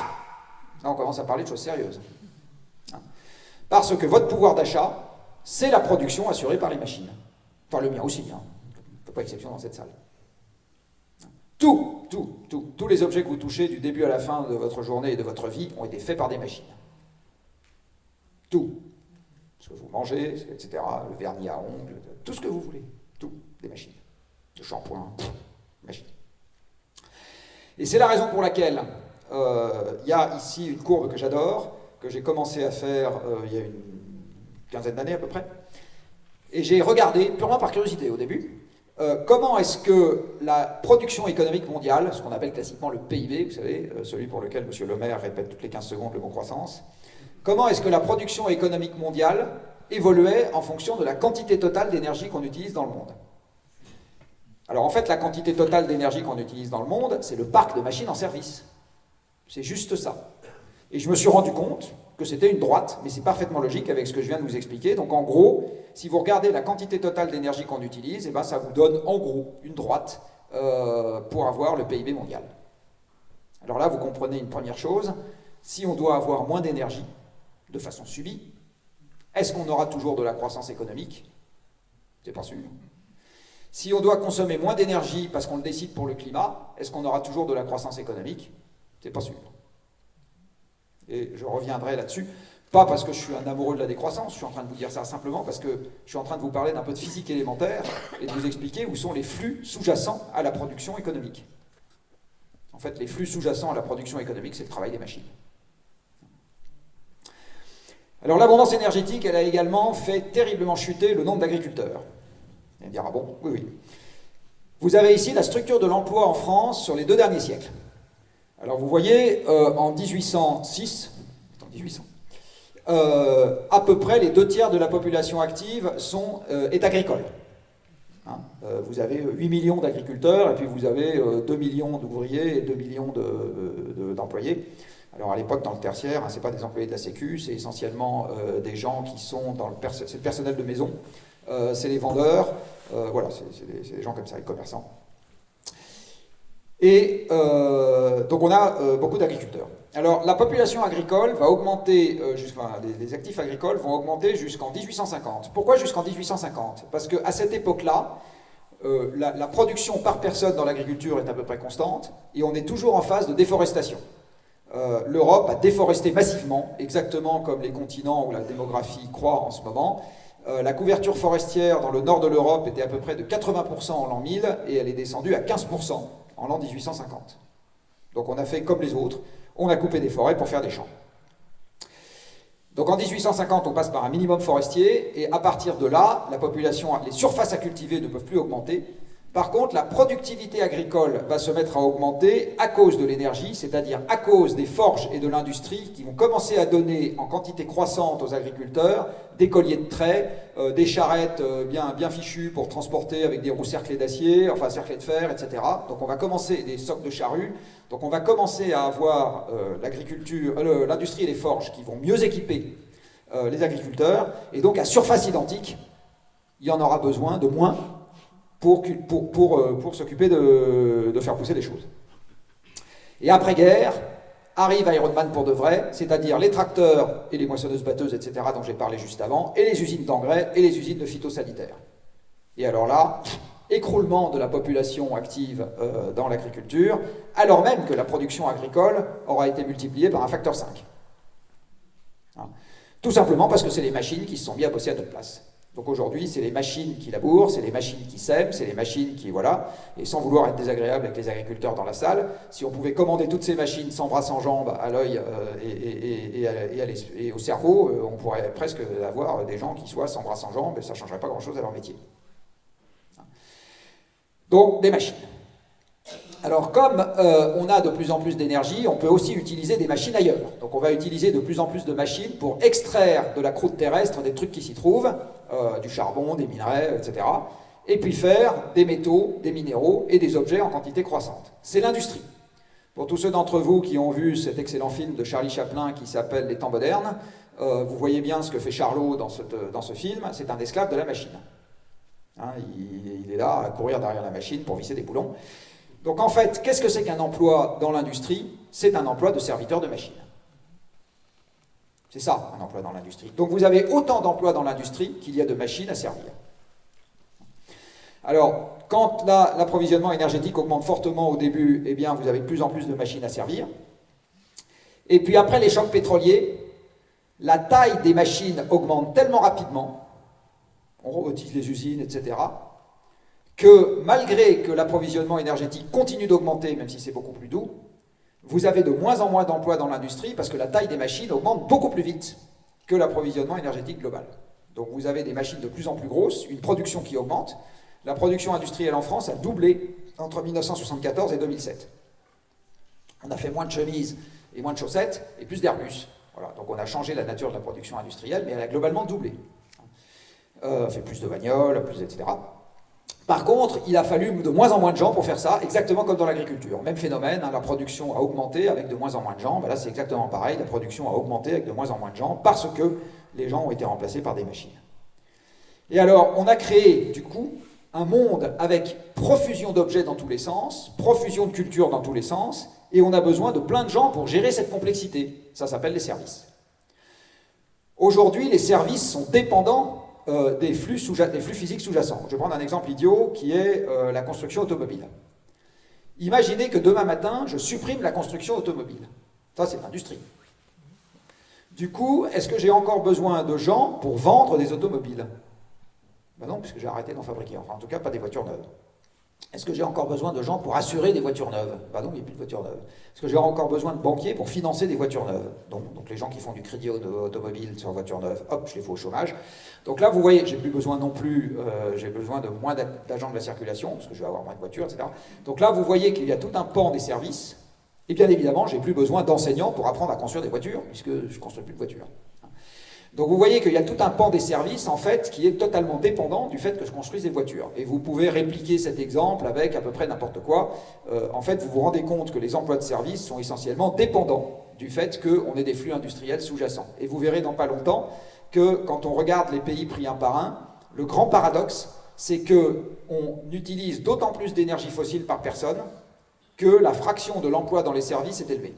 Là, on commence à parler de choses sérieuses. Parce que votre pouvoir d'achat, c'est la production assurée par les machines. Enfin, le mien aussi, hein. On ne fait pas exception dans cette salle. Tous les objets que vous touchez du début à la fin de votre journée et de votre vie ont été faits par des machines. Tout. Ce que vous mangez, etc., le vernis à ongles, tout ce que vous voulez. Tout, des machines. Le shampoing, machines. Et c'est la raison pour laquelle il y a ici une courbe que j'adore, que j'ai commencé à faire il y a une quinzaine d'années à peu près. Et j'ai regardé, purement par curiosité au début, comment est-ce que la production économique mondiale, ce qu'on appelle classiquement le PIB, vous savez, celui pour lequel M. Le Maire répète toutes les 15 secondes le mot croissance, comment est-ce que la production économique mondiale évoluait en fonction de la quantité totale d'énergie qu'on utilise dans le monde. Alors en fait, la quantité totale d'énergie qu'on utilise dans le monde, c'est le parc de machines en service. C'est juste ça. Et je me suis rendu compte que c'était une droite, mais c'est parfaitement logique avec ce que je viens de vous expliquer. Donc en gros, si vous regardez la quantité totale d'énergie qu'on utilise, eh ben, ça vous donne en gros une droite pour avoir le PIB mondial. Alors là, vous comprenez une première chose. Si on doit avoir moins d'énergie, de façon subie, est-ce qu'on aura toujours de la croissance économique? C'est pas sûr. Si on doit consommer moins d'énergie parce qu'on le décide pour le climat, est-ce qu'on aura toujours de la croissance économique? C'est pas sûr. Et je reviendrai là-dessus, pas parce que je suis un amoureux de la décroissance, je suis en train de vous dire ça simplement parce que je suis en train de vous parler d'un peu de physique élémentaire et de vous expliquer où sont les flux sous-jacents à la production économique. En fait, les flux sous-jacents à la production économique, c'est le travail des machines. Alors l'abondance énergétique, elle a également fait terriblement chuter le nombre d'agriculteurs. Vous allez me dire, ah bon? Oui, oui. Vous avez ici la structure de l'emploi en France sur les 2 derniers siècles. Alors vous voyez, en 1806, à peu près les 2/3 de la population active est agricole. Hein, vous avez 8 millions d'agriculteurs et puis vous avez 2 millions d'ouvriers et 2 millions d'employés. Alors à l'époque, dans le tertiaire, hein, ce n'est pas des employés de la Sécu, c'est essentiellement des gens qui sont dans c'est le personnel de maison, c'est les vendeurs, voilà, c'est des gens comme ça, les commerçants. Et donc on a beaucoup d'agriculteurs. Alors la population agricole va augmenter, les actifs agricoles vont augmenter jusqu'en 1850. Pourquoi jusqu'en 1850? Parce qu'à cette époque-là, la production par personne dans l'agriculture est à peu près constante et on est toujours en phase de déforestation. L'Europe a déforesté massivement, exactement comme les continents où la démographie croît en ce moment. La couverture forestière dans le nord de l'Europe était à peu près de 80% en l'an 1000 et elle est descendue à 15% en l'an 1850. Donc on a fait comme les autres, on a coupé des forêts pour faire des champs. Donc en 1850, on passe par un minimum forestier et à partir de là, la population, les surfaces à cultiver ne peuvent plus augmenter. Par contre, la productivité agricole va se mettre à augmenter à cause de l'énergie, c'est-à-dire à cause des forges et de l'industrie qui vont commencer à donner en quantité croissante aux agriculteurs des colliers de trait, des charrettes bien fichues pour transporter avec des roues cerclées d'acier, enfin cerclées de fer, etc. Donc on va commencer, des socs de charrues, donc on va commencer à avoir l'industrie et les forges qui vont mieux équiper les agriculteurs, et donc à surface identique, il y en aura besoin de moins pour s'occuper de faire pousser les choses. Et après-guerre, arrive Iron Man pour de vrai, c'est-à-dire les tracteurs et les moissonneuses-batteuses, etc., dont j'ai parlé juste avant, et les usines d'engrais et les usines de phytosanitaires. Et alors là, écroulement de la population active dans l'agriculture, alors même que la production agricole aura été multipliée par un facteur 5. Hein. Tout simplement parce que c'est les machines qui se sont mis à bosser à notre place. Donc aujourd'hui, c'est les machines qui labourent, c'est les machines qui sèment, c'est les machines qui... Voilà. Et sans vouloir être désagréable avec les agriculteurs dans la salle, si on pouvait commander toutes ces machines sans bras, sans jambes, à l'œil et au cerveau, on pourrait presque avoir des gens qui soient sans bras, sans jambes, et ça ne changerait pas grand-chose à leur métier. Donc, des machines. Alors, comme on a de plus en plus d'énergie, on peut aussi utiliser des machines ailleurs. Donc, on va utiliser de plus en plus de machines pour extraire de la croûte terrestre des trucs qui s'y trouvent, du charbon, des minerais, etc. Et puis faire des métaux, des minéraux et des objets en quantité croissante. C'est l'industrie. Pour tous ceux d'entre vous qui ont vu cet excellent film de Charlie Chaplin qui s'appelle Les temps modernes, vous voyez bien ce que fait Charlot dans ce film, c'est un esclave de la machine. Hein, il est là à courir derrière la machine pour visser des boulons. Donc en fait, qu'est-ce que c'est qu'un emploi dans l'industrie? C'est un emploi de serviteur de machine. C'est ça, un emploi dans l'industrie. Donc vous avez autant d'emplois dans l'industrie qu'il y a de machines à servir. Alors, quand l'approvisionnement énergétique augmente fortement au début, eh bien, vous avez de plus en plus de machines à servir. Et puis après les chocs pétroliers, la taille des machines augmente tellement rapidement, on robotise les usines, etc., que malgré que l'approvisionnement énergétique continue d'augmenter, même si c'est beaucoup plus doux, vous avez de moins en moins d'emplois dans l'industrie parce que la taille des machines augmente beaucoup plus vite que l'approvisionnement énergétique global. Donc vous avez des machines de plus en plus grosses, une production qui augmente. La production industrielle en France a doublé entre 1974 et 2007. On a fait moins de chemises et moins de chaussettes et plus d'Airbus. Voilà, donc on a changé la nature de la production industrielle, mais elle a globalement doublé. Fait plus de bagnoles, plus etc. Par contre, il a fallu de moins en moins de gens pour faire ça, exactement comme dans l'agriculture. Même phénomène, hein, la production a augmenté avec de moins en moins de gens. Ben là, c'est exactement pareil, la production a augmenté avec de moins en moins de gens parce que les gens ont été remplacés par des machines. Et alors, on a créé, du coup, un monde avec profusion d'objets dans tous les sens, profusion de cultures dans tous les sens, et on a besoin de plein de gens pour gérer cette complexité. Ça s'appelle les services. Aujourd'hui, les services sont dépendants des flux physiques sous-jacents. Je vais prendre un exemple idiot qui est la construction automobile. Imaginez que demain matin, je supprime la construction automobile. Ça, c'est l'industrie. Du coup, est-ce que j'ai encore besoin de gens pour vendre des automobiles? Ben non, puisque j'ai arrêté d'en fabriquer. Enfin, en tout cas, pas des voitures neuves. Est-ce que j'ai encore besoin de gens pour assurer des voitures neuves? Ben non, il n'y a plus de voitures neuves. Est-ce que j'ai encore besoin de banquiers pour financer des voitures neuves? Donc les gens qui font du crédit automobile sur voitures neuves, hop, je les fais au chômage. Donc là, vous voyez, j'ai plus besoin non plus, j'ai besoin de moins d'agents de la circulation, parce que je vais avoir moins de voitures, etc. Donc là, vous voyez qu'il y a tout un pan des services, et bien évidemment, j'ai plus besoin d'enseignants pour apprendre à construire des voitures, puisque je ne construis plus de voitures. Donc vous voyez qu'il y a tout un pan des services, en fait, qui est totalement dépendant du fait que je construise des voitures. Et vous pouvez répliquer cet exemple avec à peu près n'importe quoi. En fait, vous vous rendez compte que les emplois de service sont essentiellement dépendants du fait qu'on ait des flux industriels sous-jacents. Et vous verrez dans pas longtemps que quand on regarde les pays pris un par un, le grand paradoxe, c'est qu'on utilise d'autant plus d'énergie fossile par personne que la fraction de l'emploi dans les services est élevée.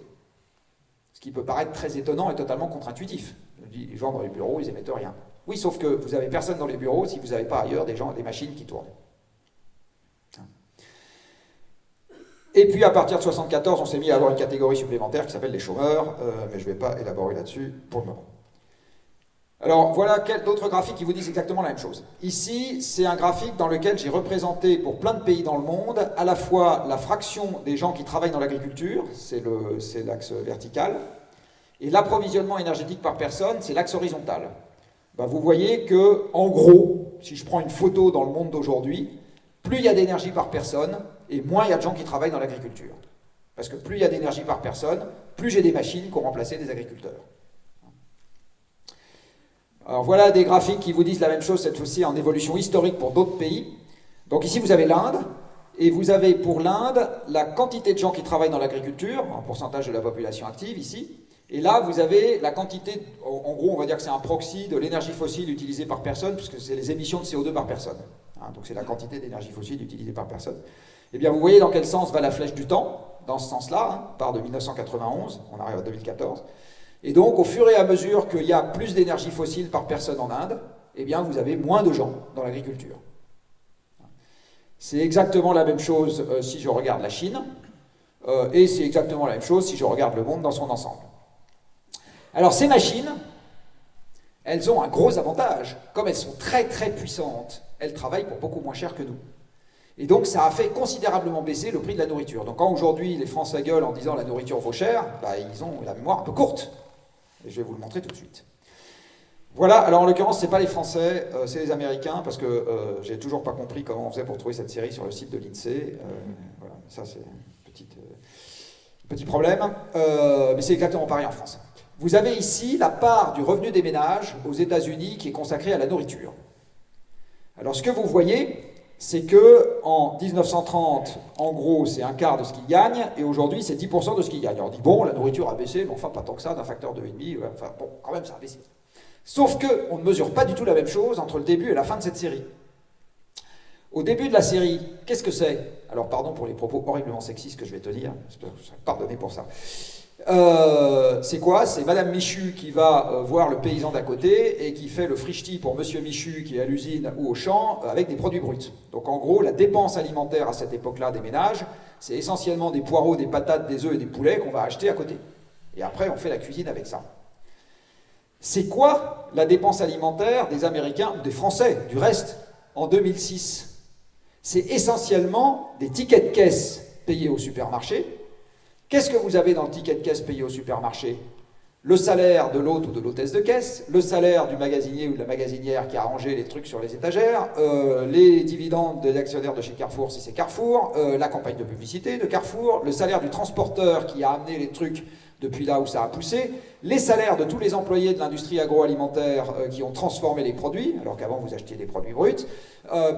Ce qui peut paraître très étonnant et totalement contre-intuitif. Les gens dans les bureaux, ils n'émettent rien. Oui, sauf que vous n'avez personne dans les bureaux si vous n'avez pas ailleurs des machines qui tournent. Et puis à partir de 1974, on s'est mis à avoir une catégorie supplémentaire qui s'appelle les chômeurs, mais je ne vais pas élaborer là-dessus pour le moment. Alors voilà d'autres graphiques qui vous disent exactement la même chose. Ici, c'est un graphique dans lequel j'ai représenté pour plein de pays dans le monde à la fois la fraction des gens qui travaillent dans l'agriculture, c'est l'axe vertical, et l'approvisionnement énergétique par personne, c'est l'axe horizontal. Ben, vous voyez que, en gros, si je prends une photo dans le monde d'aujourd'hui, plus il y a d'énergie par personne, et moins il y a de gens qui travaillent dans l'agriculture. Parce que plus il y a d'énergie par personne, plus j'ai des machines qui ont remplacé des agriculteurs. Alors voilà des graphiques qui vous disent la même chose, cette fois-ci en évolution historique pour d'autres pays. Donc ici vous avez l'Inde, et vous avez pour l'Inde la quantité de gens qui travaillent dans l'agriculture, en pourcentage de la population active ici, et là vous avez la quantité, en gros on va dire que c'est un proxy de l'énergie fossile utilisée par personne, puisque c'est les émissions de CO2 par personne. Hein, donc c'est la quantité d'énergie fossile utilisée par personne. Eh bien vous voyez dans quel sens va la flèche du temps, dans ce sens-là, hein, part de 1991, on arrive à 2014. Et donc, au fur et à mesure qu'il y a plus d'énergie fossile par personne en Inde, eh bien, vous avez moins de gens dans l'agriculture. C'est exactement la même chose si je regarde la Chine, et c'est exactement la même chose si je regarde le monde dans son ensemble. Alors, ces machines, elles ont un gros avantage. Comme elles sont très très puissantes, elles travaillent pour beaucoup moins cher que nous. Et donc, ça a fait considérablement baisser le prix de la nourriture. Donc, quand aujourd'hui les Français gueulent en disant la nourriture vaut cher, bah, ils ont la mémoire un peu courte. Et je vais vous le montrer tout de suite. Voilà, alors en l'occurrence, ce n'est pas les Français, c'est les Américains, parce que j'ai toujours pas compris comment on faisait pour trouver cette série sur le site de l'INSEE. Voilà. Ça, c'est un petit problème. Mais c'est exactement pareil en France. Vous avez ici la part du revenu des ménages aux États-Unis qui est consacrée à la nourriture. Alors, ce que vous voyez, c'est que en 1930, en gros, c'est un quart de ce qu'ils gagnent, et aujourd'hui, c'est 10% de ce qu'ils gagnent. Alors, on dit, bon, la nourriture a baissé, mais enfin, pas tant que ça, d'un facteur 2,5, ouais, enfin, bon, quand même, ça a baissé. Sauf qu'on ne mesure pas du tout la même chose entre le début et la fin de cette série. Au début de la série, qu'est-ce que c'est? Alors, pardon pour les propos horriblement sexistes que je vais te dire, pardonnez pour ça. C'est quoi? C'est Madame Michu qui va voir le paysan d'à côté et qui fait le frichti pour Monsieur Michu qui est à l'usine ou au champ avec des produits bruts. Donc en gros, la dépense alimentaire à cette époque-là des ménages, c'est essentiellement des poireaux, des patates, des œufs et des poulets qu'on va acheter à côté. Et après, on fait la cuisine avec ça. C'est quoi la dépense alimentaire des Américains ou des Français, du reste, en 2006? C'est essentiellement des tickets de caisse payés au supermarché. Qu'est-ce que vous avez dans le ticket de caisse payé au supermarché? Le salaire de l'hôte ou de l'hôtesse de caisse, le salaire du magasinier ou de la magasinière qui a rangé les trucs sur les étagères, les dividendes des actionnaires de chez Carrefour si c'est Carrefour, la campagne de publicité de Carrefour, le salaire du transporteur qui a amené les trucs depuis là où ça a poussé, les salaires de tous les employés de l'industrie agroalimentaire qui ont transformé les produits, alors qu'avant vous achetiez des produits bruts,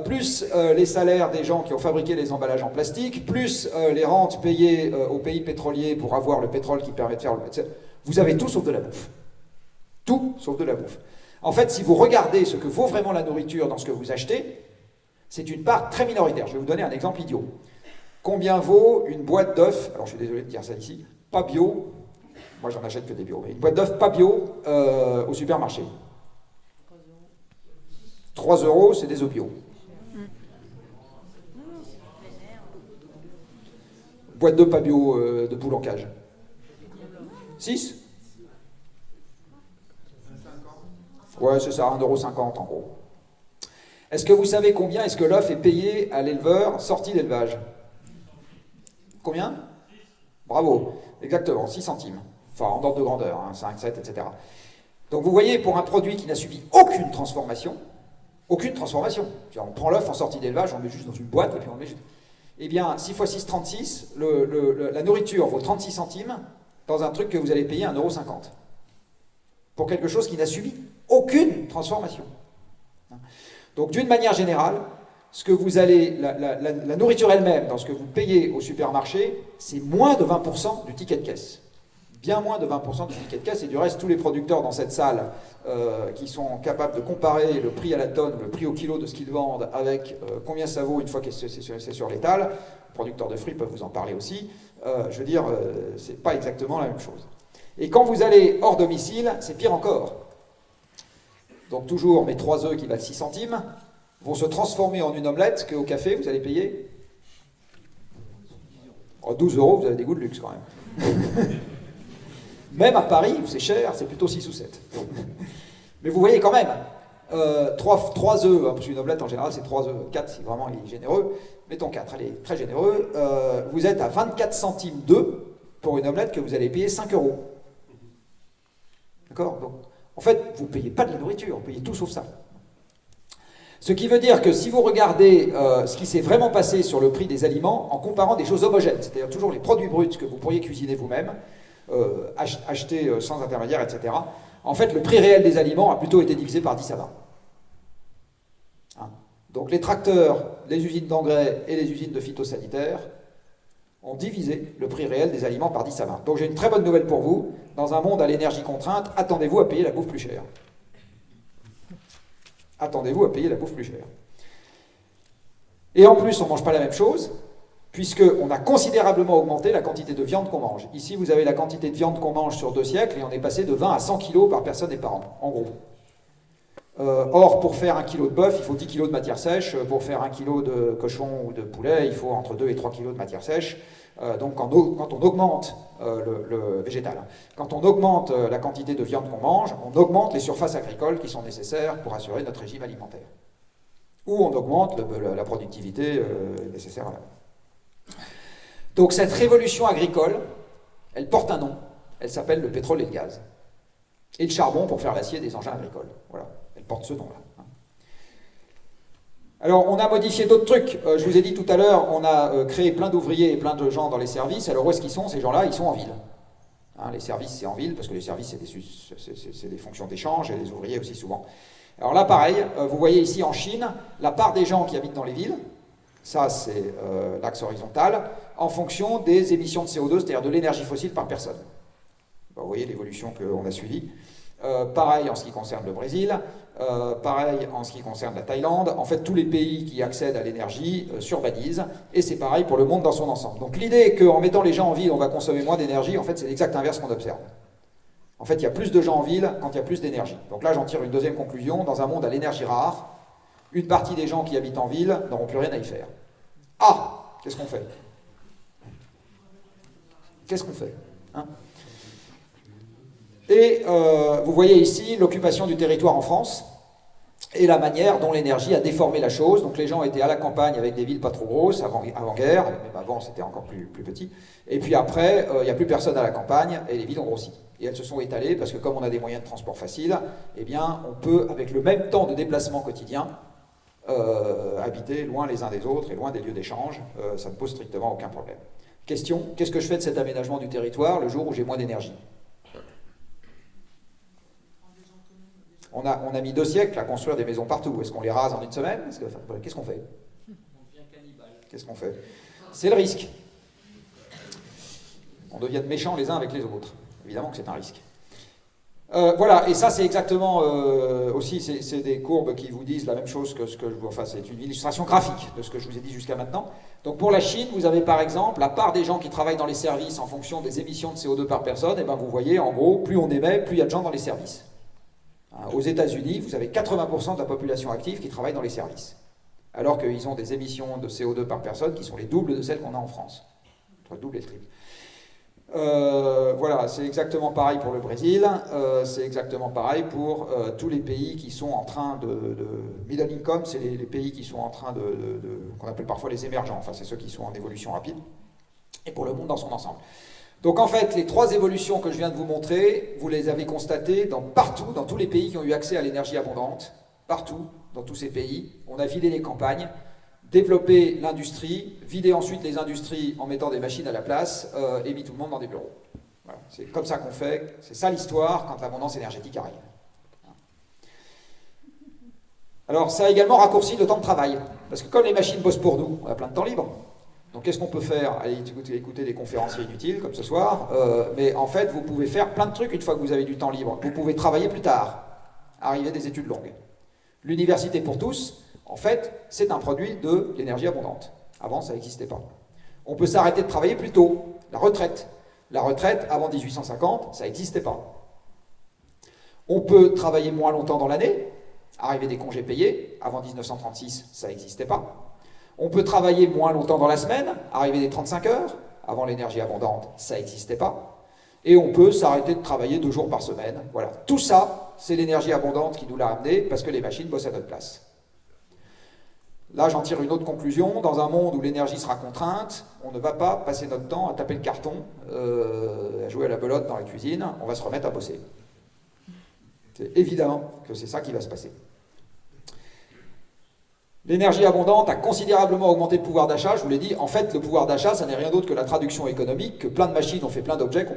plus les salaires des gens qui ont fabriqué les emballages en plastique, plus les rentes payées aux pays pétroliers pour avoir le pétrole qui permet de faire le... Vous avez tout sauf de la bouffe. Tout sauf de la bouffe. En fait, si vous regardez ce que vaut vraiment la nourriture dans ce que vous achetez, c'est une part très minoritaire. Je vais vous donner un exemple idiot. Combien vaut une boîte d'œufs, alors je suis désolé de dire ça ici, pas bio, moi j'en achète que des bio, mais une boîte d'œufs pas bio au supermarché. 3 €, c'est des œufs bio. Boîte d'œufs pas bio de poule en cage. 6 ? Ouais, c'est ça, 1,50 € en gros. Est-ce que vous savez combien est-ce que l'œuf est payé à l'éleveur sorti d'élevage? Combien? Bravo, exactement, 6 centimes. Enfin, en ordre de grandeur, hein, 5, 7, etc. Donc vous voyez, pour un produit qui n'a subi aucune transformation, on prend l'œuf en sortie d'élevage, on le met juste dans une boîte et puis on le met juste... Eh bien, 6 x 6, 36, la nourriture vaut 36 centimes dans un truc que vous allez payer 1,50 €. Pour quelque chose qui n'a subi aucune transformation. Donc d'une manière générale, ce que vous allez, la nourriture elle-même, dans ce que vous payez au supermarché, c'est moins de 20% du ticket de caisse. Bien moins de 20% du ticket de caisse, et du reste, tous les producteurs dans cette salle qui sont capables de comparer le prix à la tonne, le prix au kilo de ce qu'ils vendent avec combien ça vaut une fois que c'est sur l'étal, les producteurs de fruits peuvent vous en parler aussi, je veux dire, c'est pas exactement la même chose. Et quand vous allez hors domicile, c'est pire encore. Donc toujours, mes 3 œufs qui valent 6 centimes vont se transformer en une omelette qu'au café, vous allez payer 12 €, vous avez des goûts de luxe quand même. Même à Paris, où c'est cher, c'est plutôt 6 ou 7. Mais vous voyez quand même, 3 œufs, parce qu'une omelette en général c'est 3 œufs, 4 si vraiment il est généreux, mettons 4, allez, très généreux, vous êtes à 24 centimes d'œufs pour une omelette que vous allez payer 5 €. D'accord? Donc, en fait, vous ne payez pas de la nourriture, vous payez tout sauf ça. Ce qui veut dire que si vous regardez ce qui s'est vraiment passé sur le prix des aliments en comparant des choses homogènes, c'est-à-dire toujours les produits bruts que vous pourriez cuisiner vous-même, acheter sans intermédiaire, etc., en fait, le prix réel des aliments a plutôt été divisé par 10 à 20. Hein? Donc les tracteurs, les usines d'engrais et les usines de phytosanitaires ont divisé le prix réel des aliments par 10 à 20. Donc j'ai une très bonne nouvelle pour vous. Dans un monde à l'énergie contrainte, attendez-vous à payer la bouffe plus chère. Attendez-vous à payer la bouffe plus chère. Et en plus, on ne mange pas la même chose, puisqu'on a considérablement augmenté la quantité de viande qu'on mange. Ici, vous avez la quantité de viande qu'on mange sur 2 siècles, et on est passé de 20 à 100 kg par personne et par an, en gros. Or, pour faire 1 kg de bœuf, il faut 10 kg de matière sèche. Pour faire 1 kg de cochon ou de poulet, il faut entre 2 et 3 kg de matière sèche. Donc quand on augmente le végétal, quand on augmente la quantité de viande qu'on mange, on augmente les surfaces agricoles qui sont nécessaires pour assurer notre régime alimentaire. Ou on augmente la productivité nécessaire à la... Donc cette révolution agricole, elle porte un nom, elle s'appelle le pétrole et le gaz. Et le charbon pour faire l'acier des engins agricoles. Voilà, elle porte ce nom-là. Alors, on a modifié d'autres trucs. Je vous ai dit tout à l'heure, on a créé plein d'ouvriers et plein de gens dans les services. Alors, où est-ce qu'ils sont, ces gens-là? Ils sont en ville. Hein, les services, c'est en ville, parce que les services, c'est des fonctions d'échange, et les ouvriers aussi souvent. Alors là, pareil, vous voyez ici en Chine, la part des gens qui habitent dans les villes, ça c'est l'axe horizontal, en fonction des émissions de CO2, c'est-à-dire de l'énergie fossile par personne. Bon, vous voyez l'évolution qu'on a suivie. Pareil en ce qui concerne le Brésil, pareil en ce qui concerne la Thaïlande. En fait, tous les pays qui accèdent à l'énergie s'urbanisent, et c'est pareil pour le monde dans son ensemble. Donc l'idée qu'en mettant les gens en ville, on va consommer moins d'énergie, en fait, c'est l'exact inverse qu'on observe. En fait, il y a plus de gens en ville quand il y a plus d'énergie. Donc là, j'en tire une deuxième conclusion. Dans un monde à l'énergie rare, une partie des gens qui habitent en ville n'auront plus rien à y faire. Ah, qu'est-ce qu'on fait? Qu'est-ce qu'on fait, hein? Et vous voyez ici l'occupation du territoire en France et la manière dont l'énergie a déformé la chose. Donc les gens étaient à la campagne avec des villes pas trop grosses avant-guerre, même avant c'était encore plus petit. Et puis après, il n'y a plus personne à la campagne et les villes ont grossi. Et elles se sont étalées parce que comme on a des moyens de transport faciles, eh bien on peut, avec le même temps de déplacement quotidien, habiter loin les uns des autres et loin des lieux d'échange. Ça ne pose strictement aucun problème. Question, qu'est-ce que je fais de cet aménagement du territoire le jour où j'ai moins d'énergie? On a mis 2 siècles à construire des maisons partout. Est-ce qu'on les rase en une semaine? Qu'est-ce qu'on fait? Qu'est-ce qu'on fait? C'est le risque. On devient méchants les uns avec les autres. Évidemment que c'est un risque. Voilà, et ça c'est exactement aussi, c'est des courbes qui vous disent la même chose que ce que je vous... Enfin, c'est une illustration graphique de ce que je vous ai dit jusqu'à maintenant. Donc pour la Chine, vous avez par exemple la part des gens qui travaillent dans les services en fonction des émissions de CO2 par personne. Et bien vous voyez, en gros, plus on émet, plus il y a de gens dans les services. Aux États-Unis, vous avez 80% de la population active qui travaille dans les services, alors qu'ils ont des émissions de CO2 par personne qui sont les doubles de celles qu'on a en France, entre le double et le triple. Voilà, c'est exactement pareil pour le Brésil, c'est exactement pareil pour tous les pays qui sont en train de middle income, c'est les pays qui sont en train qu'on appelle parfois les émergents, enfin c'est ceux qui sont en évolution rapide, et pour le monde dans son ensemble. Donc en fait, les 3 évolutions que je viens de vous montrer, vous les avez constatées partout, dans tous les pays qui ont eu accès à l'énergie abondante, partout, dans tous ces pays, on a vidé les campagnes, développé l'industrie, vidé ensuite les industries en mettant des machines à la place et mis tout le monde dans des bureaux. Voilà. C'est comme ça qu'on fait, c'est ça l'histoire quand l'abondance énergétique arrive. Alors ça a également raccourci le temps de travail, parce que comme les machines bossent pour nous, on a plein de temps libre. Donc qu'est-ce qu'on peut faire? Allez écouter des conférenciers inutiles comme ce soir, mais en fait vous pouvez faire plein de trucs une fois que vous avez du temps libre. Vous pouvez travailler plus tard, arriver des études longues. L'université pour tous, en fait, c'est un produit de l'énergie abondante. Avant, ça n'existait pas. On peut s'arrêter de travailler plus tôt. La retraite. La retraite, avant 1850, ça n'existait pas. On peut travailler moins longtemps dans l'année, arriver des congés payés. Avant 1936, ça n'existait pas. On peut travailler moins longtemps dans la semaine, arriver des 35 heures. Avant l'énergie abondante, ça n'existait pas. Et on peut s'arrêter de travailler 2 jours par semaine. Voilà. Tout ça, c'est l'énergie abondante qui nous l'a amené parce que les machines bossent à notre place. Là, j'en tire une autre conclusion. Dans un monde où l'énergie sera contrainte, on ne va pas passer notre temps à taper le carton, à jouer à la belote dans la cuisine. On va se remettre à bosser. C'est évident que c'est ça qui va se passer. L'énergie abondante a considérablement augmenté le pouvoir d'achat. Je vous l'ai dit, en fait, le pouvoir d'achat, ça n'est rien d'autre que la traduction économique, que plein de machines ont fait plein d'objets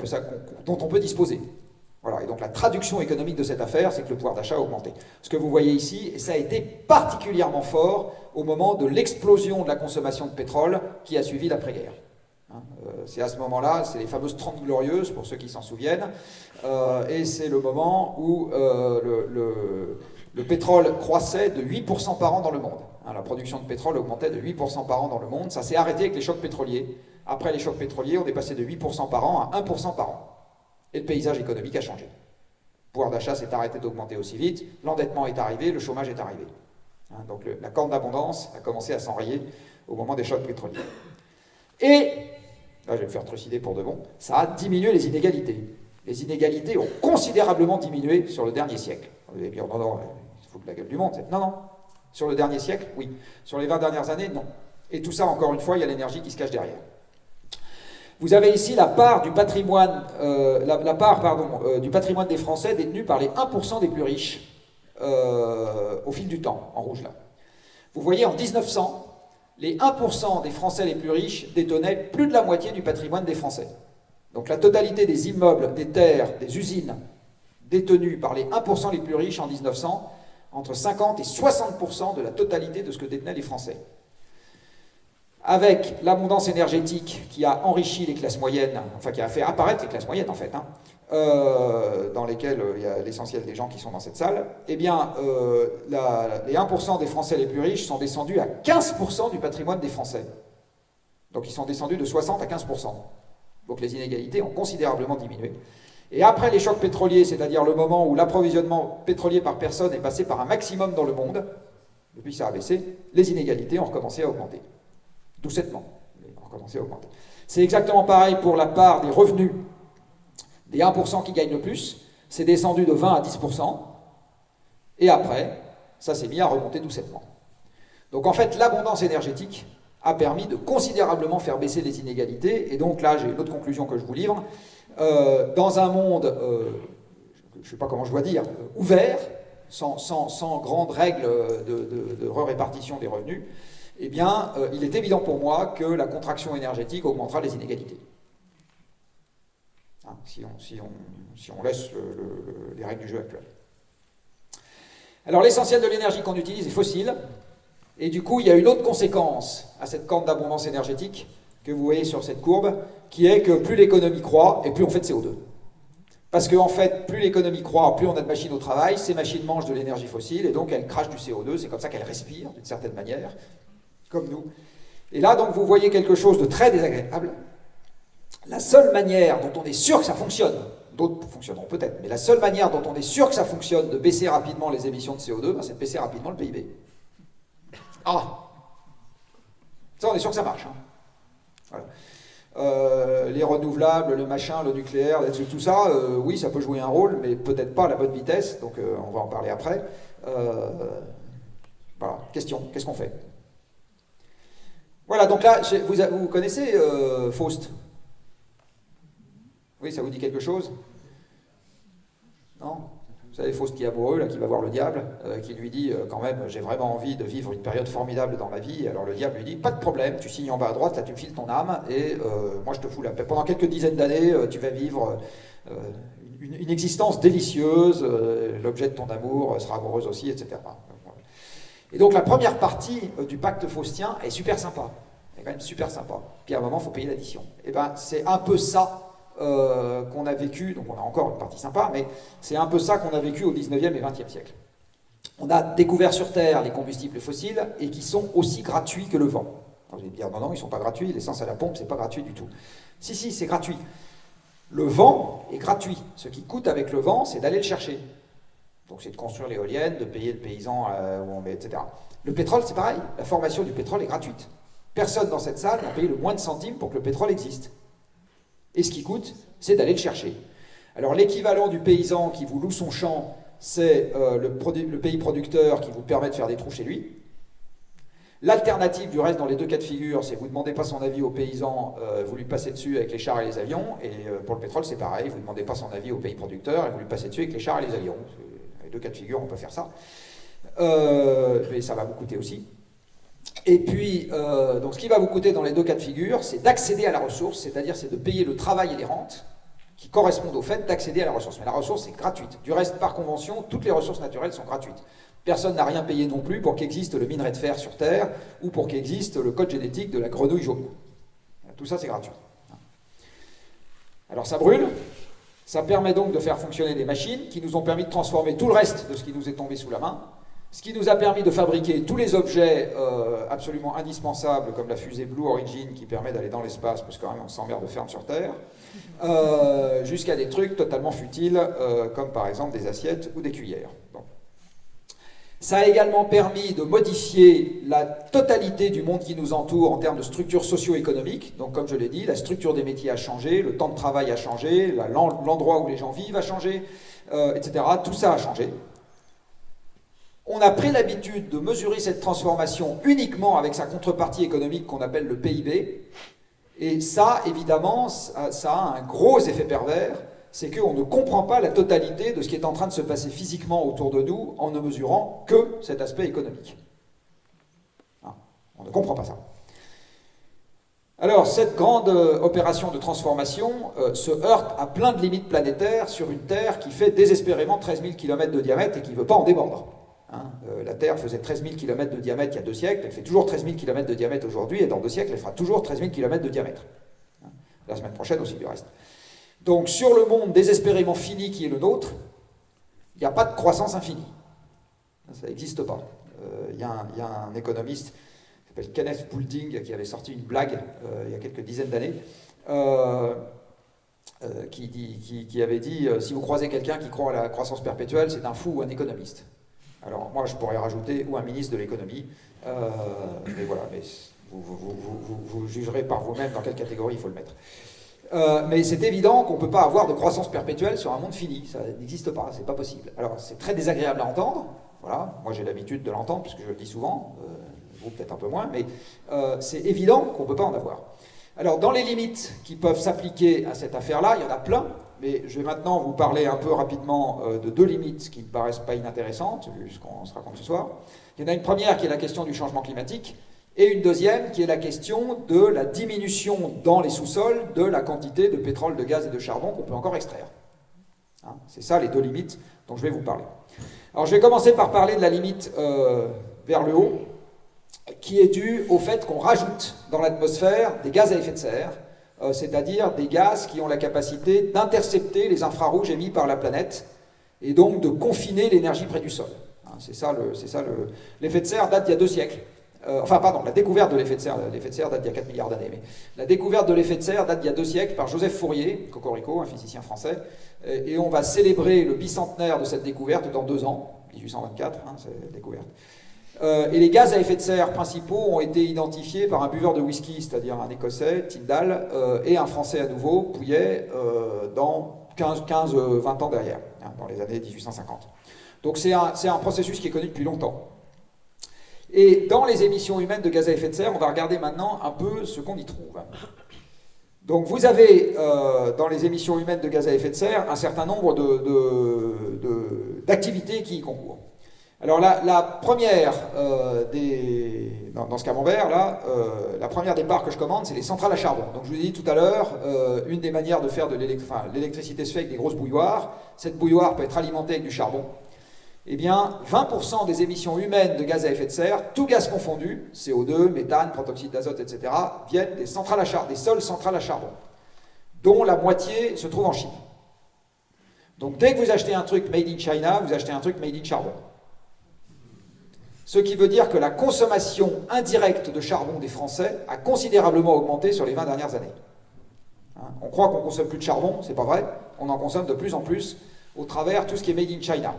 dont on peut disposer. Voilà. Et donc la traduction économique de cette affaire, c'est que le pouvoir d'achat a augmenté. Ce que vous voyez ici, et ça a été particulièrement fort au moment de l'explosion de la consommation de pétrole qui a suivi l'après-guerre. C'est à ce moment-là, c'est les fameuses 30 glorieuses, pour ceux qui s'en souviennent, et c'est le moment où le pétrole croissait de 8% par an dans le monde. La production de pétrole augmentait de 8% par an dans le monde. Ça s'est arrêté avec les chocs pétroliers. Après les chocs pétroliers, on est passé de 8% par an à 1% par an. Et le paysage économique a changé. Le pouvoir d'achat s'est arrêté d'augmenter aussi vite, l'endettement est arrivé, le chômage est arrivé. Donc la corne d'abondance a commencé à s'enrayer au moment des chocs pétroliers. Et, là je vais me faire trucider pour de bon, ça a diminué les inégalités. Les inégalités ont considérablement diminué sur le dernier siècle. Vous allez dire, non, non, il faut que la gueule du monde. Non, non. Sur le dernier siècle, oui. Sur les 20 dernières années, non. Et tout ça, encore une fois, il y a l'énergie qui se cache derrière. Vous avez ici la part du patrimoine, du patrimoine des Français détenu par les 1% des plus riches au fil du temps, en rouge là. Vous voyez, en 1900, les 1% des Français les plus riches détenaient plus de la moitié du patrimoine des Français. Donc la totalité des immeubles, des terres, des usines détenus par les 1% les plus riches en 1900, entre 50 et 60% de la totalité de ce que détenaient les Français. Avec l'abondance énergétique qui a enrichi les classes moyennes, enfin qui a fait apparaître les classes moyennes en fait, dans lesquelles il y a l'essentiel des gens qui sont dans cette salle, eh bien, les 1% des Français les plus riches sont descendus à 15% du patrimoine des Français. Donc ils sont descendus de 60 à 15%. Donc les inégalités ont considérablement diminué. Et après les chocs pétroliers, c'est-à-dire le moment où l'approvisionnement pétrolier par personne est passé par un maximum dans le monde, depuis ça a baissé, les inégalités ont recommencé à augmenter. Doucettement, mais ont recommencé à augmenter. C'est exactement pareil pour la part des revenus des 1% qui gagnent le plus, c'est descendu de 20 à 10%, et après, ça s'est mis à remonter doucettement. Donc en fait, l'abondance énergétique a permis de considérablement faire baisser les inégalités, et donc là, j'ai une autre conclusion que je vous livre. Dans un monde, je ne sais pas comment je dois dire, ouvert, sans grandes règles de répartition des revenus, eh bien, il est évident pour moi que la contraction énergétique augmentera les inégalités. Hein, si on laisse les règles du jeu actuelles. Alors, l'essentiel de l'énergie qu'on utilise est fossile, et du coup, il y a une autre conséquence à cette courbe d'abondance énergétique que vous voyez sur cette courbe, qui est que plus l'économie croît, et plus on fait de CO2. Parce qu'en fait, plus l'économie croît, plus on a de machines au travail, ces machines mangent de l'énergie fossile, et donc elles crachent du CO2, c'est comme ça qu'elles respirent, d'une certaine manière, comme nous. Et là, donc, vous voyez quelque chose de très désagréable. La seule manière dont on est sûr que ça fonctionne, d'autres fonctionneront peut-être, mais la seule manière dont on est sûr que ça fonctionne de baisser rapidement les émissions de CO2, c'est de baisser rapidement le PIB. Ah! Ça, on est sûr que ça marche. Hein. Voilà. Les renouvelables, le machin, le nucléaire, tout ça, oui, ça peut jouer un rôle, mais peut-être pas à la bonne vitesse, donc on va en parler après. Voilà, question, qu'est-ce qu'on fait? Voilà, donc là, vous connaissez Faust? Oui, ça vous dit quelque chose? Non? Vous savez, Faust qui est amoureux, là, qui va voir le diable, qui lui dit quand même, j'ai vraiment envie de vivre une période formidable dans ma vie. Alors le diable lui dit, pas de problème, tu signes en bas à droite, là tu me files ton âme, et moi je te fous la paix. Pendant quelques dizaines d'années, tu vas vivre une existence délicieuse, l'objet de ton amour sera amoureuse aussi, etc. Et donc la première partie du pacte faustien est super sympa, est quand même super sympa. Puis à un moment, il faut payer l'addition. Et ben c'est un peu ça qu'on a vécu, donc on a encore une partie sympa, mais c'est un peu ça qu'on a vécu au 19e et 20e siècle. On a découvert sur Terre les combustibles fossiles et qui sont aussi gratuits que le vent. Alors, vous allez me dire, non, non, ils ne sont pas gratuits, l'essence à la pompe, c'est pas gratuit du tout. Si, si, c'est gratuit. Le vent est gratuit. Ce qui coûte avec le vent, c'est d'aller le chercher. Donc c'est de construire l'éolienne, de payer le paysan où on met, etc. Le pétrole, c'est pareil. La formation du pétrole est gratuite. Personne dans cette salle n'a payé le moins de centimes pour que le pétrole existe. Et ce qui coûte, c'est d'aller le chercher. Alors l'équivalent du paysan qui vous loue son champ, c'est le pays producteur qui vous permet de faire des trous chez lui. L'alternative du reste dans les deux cas de figure, c'est vous ne demandez pas son avis au paysan, vous lui passez dessus avec les chars et les avions. Et pour le pétrole, c'est pareil, vous ne demandez pas son avis au pays producteur et vous lui passez dessus avec les chars et les avions. Les deux cas de figure, on peut faire ça. Mais ça va vous coûter aussi. Et puis, donc ce qui va vous coûter dans les deux cas de figure, c'est d'accéder à la ressource, c'est-à-dire c'est de payer le travail et les rentes qui correspondent au fait d'accéder à la ressource. Mais la ressource est gratuite. Du reste, par convention, toutes les ressources naturelles sont gratuites. Personne n'a rien payé non plus pour qu'existe le minerai de fer sur Terre ou pour qu'existe le code génétique de la grenouille jaune. Tout ça, c'est gratuit. Alors ça brûle, ça permet donc de faire fonctionner des machines qui nous ont permis de transformer tout le reste de ce qui nous est tombé sous la main, ce qui nous a permis de fabriquer tous les objets absolument indispensables, comme la fusée Blue Origin qui permet d'aller dans l'espace, parce que quand même on s'emmerde de ferme sur Terre, jusqu'à des trucs totalement futiles, comme par exemple des assiettes ou des cuillères. Bon. Ça a également permis de modifier la totalité du monde qui nous entoure en termes de structure socio-économique. Donc comme je l'ai dit, la structure des métiers a changé, le temps de travail a changé, l'endroit où les gens vivent a changé, etc. Tout ça a changé. On a pris l'habitude de mesurer cette transformation uniquement avec sa contrepartie économique qu'on appelle le PIB. Et ça, évidemment, ça a un gros effet pervers, c'est qu'on ne comprend pas la totalité de ce qui est en train de se passer physiquement autour de nous en ne mesurant que cet aspect économique. On ne comprend pas ça. Alors, cette grande opération de transformation se heurte à plein de limites planétaires sur une Terre qui fait désespérément 13 000 km de diamètre et qui ne veut pas en démordre. Hein, la Terre faisait 13 000 km de diamètre il y a 2 siècles, elle fait toujours 13 000 km de diamètre aujourd'hui, et dans 2 siècles, elle fera toujours 13 000 km de diamètre. Hein, la semaine prochaine aussi, du reste. Donc, sur le monde désespérément fini qui est le nôtre, il n'y a pas de croissance infinie. Ça n'existe pas. Il y a un économiste qui s'appelle Kenneth Boulding qui avait sorti une blague il y a quelques dizaines d'années qui avait dit si vous croisez quelqu'un qui croit à la croissance perpétuelle, c'est un fou ou un économiste. Alors moi je pourrais rajouter ou un ministre de l'économie, mais voilà, mais vous jugerez par vous-même dans quelle catégorie il faut le mettre. Mais c'est évident qu'on ne peut pas avoir de croissance perpétuelle sur un monde fini, ça n'existe pas, c'est pas possible. Alors c'est très désagréable à entendre, voilà, moi j'ai l'habitude de l'entendre puisque je le dis souvent, vous peut-être un peu moins, mais c'est évident qu'on ne peut pas en avoir. Alors dans les limites qui peuvent s'appliquer à cette affaire-là, il y en a plein, mais je vais maintenant vous parler un peu rapidement de 2 limites qui ne paraissent pas inintéressantes, vu ce qu'on se raconte ce soir. Il y en a une première qui est la question du changement climatique, et une deuxième qui est la question de la diminution dans les sous-sols de la quantité de pétrole, de gaz et de charbon qu'on peut encore extraire. Hein, c'est ça les 2 limites dont je vais vous parler. Alors je vais commencer par parler de la limite vers le haut, qui est due au fait qu'on rajoute dans l'atmosphère des gaz à effet de serre, c'est-à-dire des gaz qui ont la capacité d'intercepter les infrarouges émis par la planète et donc de confiner l'énergie près du sol. Hein, c'est ça l'effet de serre date d'il y a 2 siècles. La découverte de l'effet de serre date d'il y a 4 milliards d'années, mais la découverte de l'effet de serre date d'il y a 2 siècles par Joseph Fourier, Cocorico, un physicien français, et on va célébrer le bicentenaire de cette découverte dans 2 ans, 1824, hein, c'est la découverte. Et les gaz à effet de serre principaux ont été identifiés par un buveur de whisky, c'est-à-dire un Écossais, Tyndall, et un Français à nouveau, Pouillet, dans 15-20 ans derrière, hein, dans les années 1850. Donc c'est un processus qui est connu depuis longtemps. Et dans les émissions humaines de gaz à effet de serre, on va regarder maintenant un peu ce qu'on y trouve. Donc vous avez dans les émissions humaines de gaz à effet de serre un certain nombre d'activités qui y concourent. Alors la première dans ce camembert, là, la première des parts que je commande, c'est les centrales à charbon. Donc je vous ai dit tout à l'heure, une des manières de faire de l'électricité se fait avec des grosses bouilloires. Cette bouilloire peut être alimentée avec du charbon. Eh bien, 20% des émissions humaines de gaz à effet de serre, tout gaz confondu, CO2, méthane, protoxyde d'azote, etc., viennent des centrales à charbon, des seules centrales à charbon, dont la moitié se trouve en Chine. Donc dès que vous achetez un truc made in China, vous achetez un truc made in charbon. Ce qui veut dire que la consommation indirecte de charbon des Français a considérablement augmenté sur les 20 dernières années. Hein, on croit qu'on ne consomme plus de charbon, c'est pas vrai, on en consomme de plus en plus au travers de tout ce qui est made in China.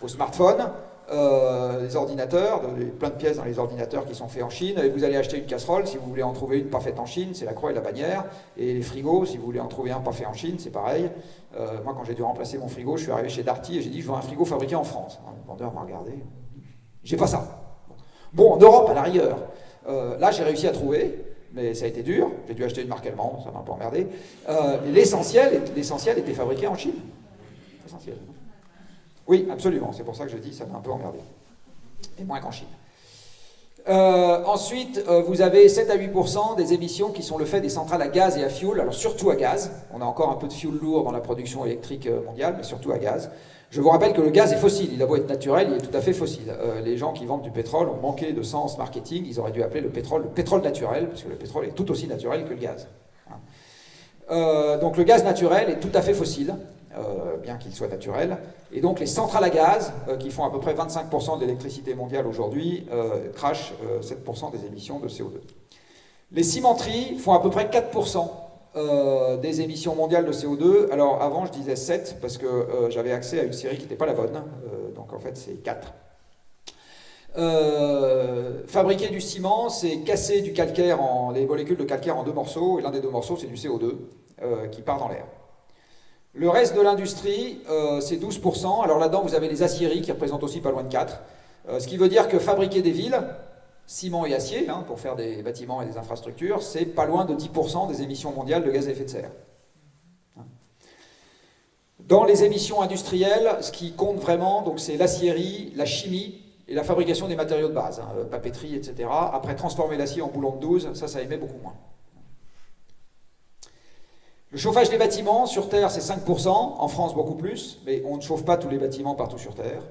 Vos smartphones, les ordinateurs, plein de pièces dans les ordinateurs qui sont faits en Chine, et vous allez acheter une casserole, si vous voulez en trouver une pas faite en Chine, c'est la croix et la bannière, et les frigos, si vous voulez en trouver un pas fait en Chine, c'est pareil. Moi, quand j'ai dû remplacer mon frigo, je suis arrivé chez Darty et j'ai dit, je veux un frigo fabriqué en France. Alors, le vendeur m'a regardé, j'ai pas ça. Bon, en Europe, à la rigueur, là, j'ai réussi à trouver, mais ça a été dur, j'ai dû acheter une marque allemande, ça m'a un peu emmerdé. L'essentiel était fabriqué en Chine. L'essentiel. Oui, absolument, c'est pour ça que je dis ça m'a un peu emmerdé. Et moins qu'en Chine. Ensuite, vous avez 7 à 8% des émissions qui sont le fait des centrales à gaz et à fioul, alors surtout à gaz. On a encore un peu de fioul lourd dans la production électrique mondiale, mais surtout à gaz. Je vous rappelle que le gaz est fossile, il a beau être naturel, il est tout à fait fossile. Les gens qui vendent du pétrole ont manqué de sens marketing, ils auraient dû appeler le pétrole naturel, parce que le pétrole est tout aussi naturel que le gaz. Donc le gaz naturel est tout à fait fossile, bien qu'il soit naturel, et donc les centrales à gaz, qui font à peu près 25% de l'électricité mondiale aujourd'hui, crachent 7% des émissions de CO2. Les cimenteries font à peu près 4% des émissions mondiales de CO2. Alors avant je disais 7 parce que j'avais accès à une série qui n'était pas la bonne, donc en fait c'est 4. Fabriquer du ciment, c'est casser du calcaire les molécules de calcaire en 2 morceaux, et l'un des 2 morceaux c'est du CO2 qui part dans l'air. Le reste de l'industrie, c'est 12%. Alors là-dedans, vous avez les aciéries qui représentent aussi pas loin de 4%. Ce qui veut dire que fabriquer des villes, ciment et acier, hein, pour faire des bâtiments et des infrastructures, c'est pas loin de 10% des émissions mondiales de gaz à effet de serre. Dans les émissions industrielles, ce qui compte vraiment, donc c'est l'acierie, la chimie Et la fabrication des matériaux de base, hein, papeterie, etc. Après, transformer l'acier en boulon de 12, ça émet beaucoup moins. Le chauffage des bâtiments, sur Terre, c'est 5%, en France, beaucoup plus, mais on ne chauffe pas tous les bâtiments partout sur Terre.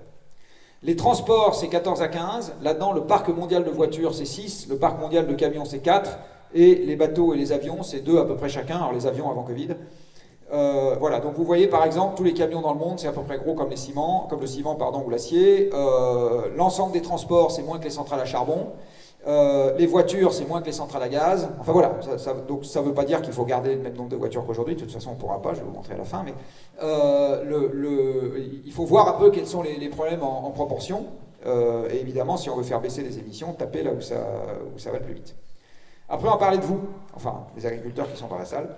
Les transports, c'est 14 à 15. Là-dedans, le parc mondial de voitures, c'est 6. Le parc mondial de camions, c'est 4. Et les bateaux et les avions, c'est 2 à peu près chacun. Alors, les avions avant Covid. Voilà, donc vous voyez, par exemple, tous les camions dans le monde, c'est à peu près gros comme le ciment, ou l'acier. L'ensemble des transports, c'est moins que les centrales à charbon. Les voitures, c'est moins que les centrales à gaz. Enfin voilà, donc ça ne veut pas dire qu'il faut garder le même nombre de voitures qu'aujourd'hui. De toute façon, on ne pourra pas, je vais vous montrer à la fin. Mais il faut voir un peu quels sont les problèmes en proportion. Et évidemment, si on veut faire baisser les émissions, tapez là où ça va le plus vite. Après, on va parler de vous, enfin, les agriculteurs qui sont dans la salle.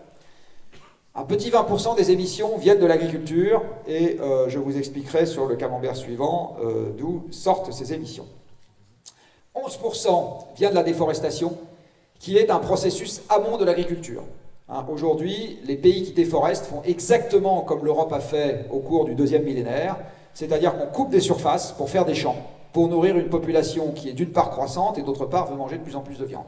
Un petit 20% des émissions viennent de l'agriculture, et je vous expliquerai sur le camembert suivant d'où sortent ces émissions. 11% vient de la déforestation, qui est un processus amont de l'agriculture. Hein, aujourd'hui, les pays qui déforestent font exactement comme l'Europe a fait au cours du 2e millénaire, c'est-à-dire qu'on coupe des surfaces pour faire des champs, pour nourrir une population qui est d'une part croissante et d'autre part veut manger de plus en plus de viande.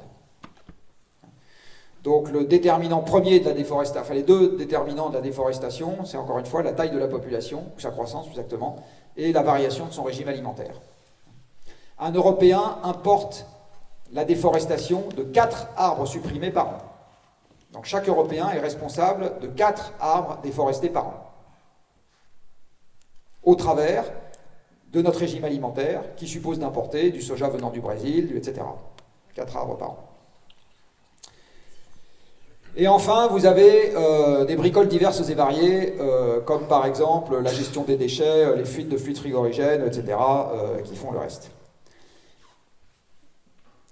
Donc le déterminant premier de la déforestation, enfin les deux déterminants de la déforestation, c'est encore une fois la taille de la population, ou sa croissance plus exactement, et la variation de son régime alimentaire. Un Européen importe la déforestation de 4 arbres supprimés par an. Donc chaque Européen est responsable de 4 arbres déforestés par an. Au travers de notre régime alimentaire, qui suppose d'importer du soja venant du Brésil, etc. 4 arbres par an. Et enfin, vous avez des bricoles diverses et variées, comme par exemple la gestion des déchets, les fuites de fluides frigorigènes, etc., qui font le reste.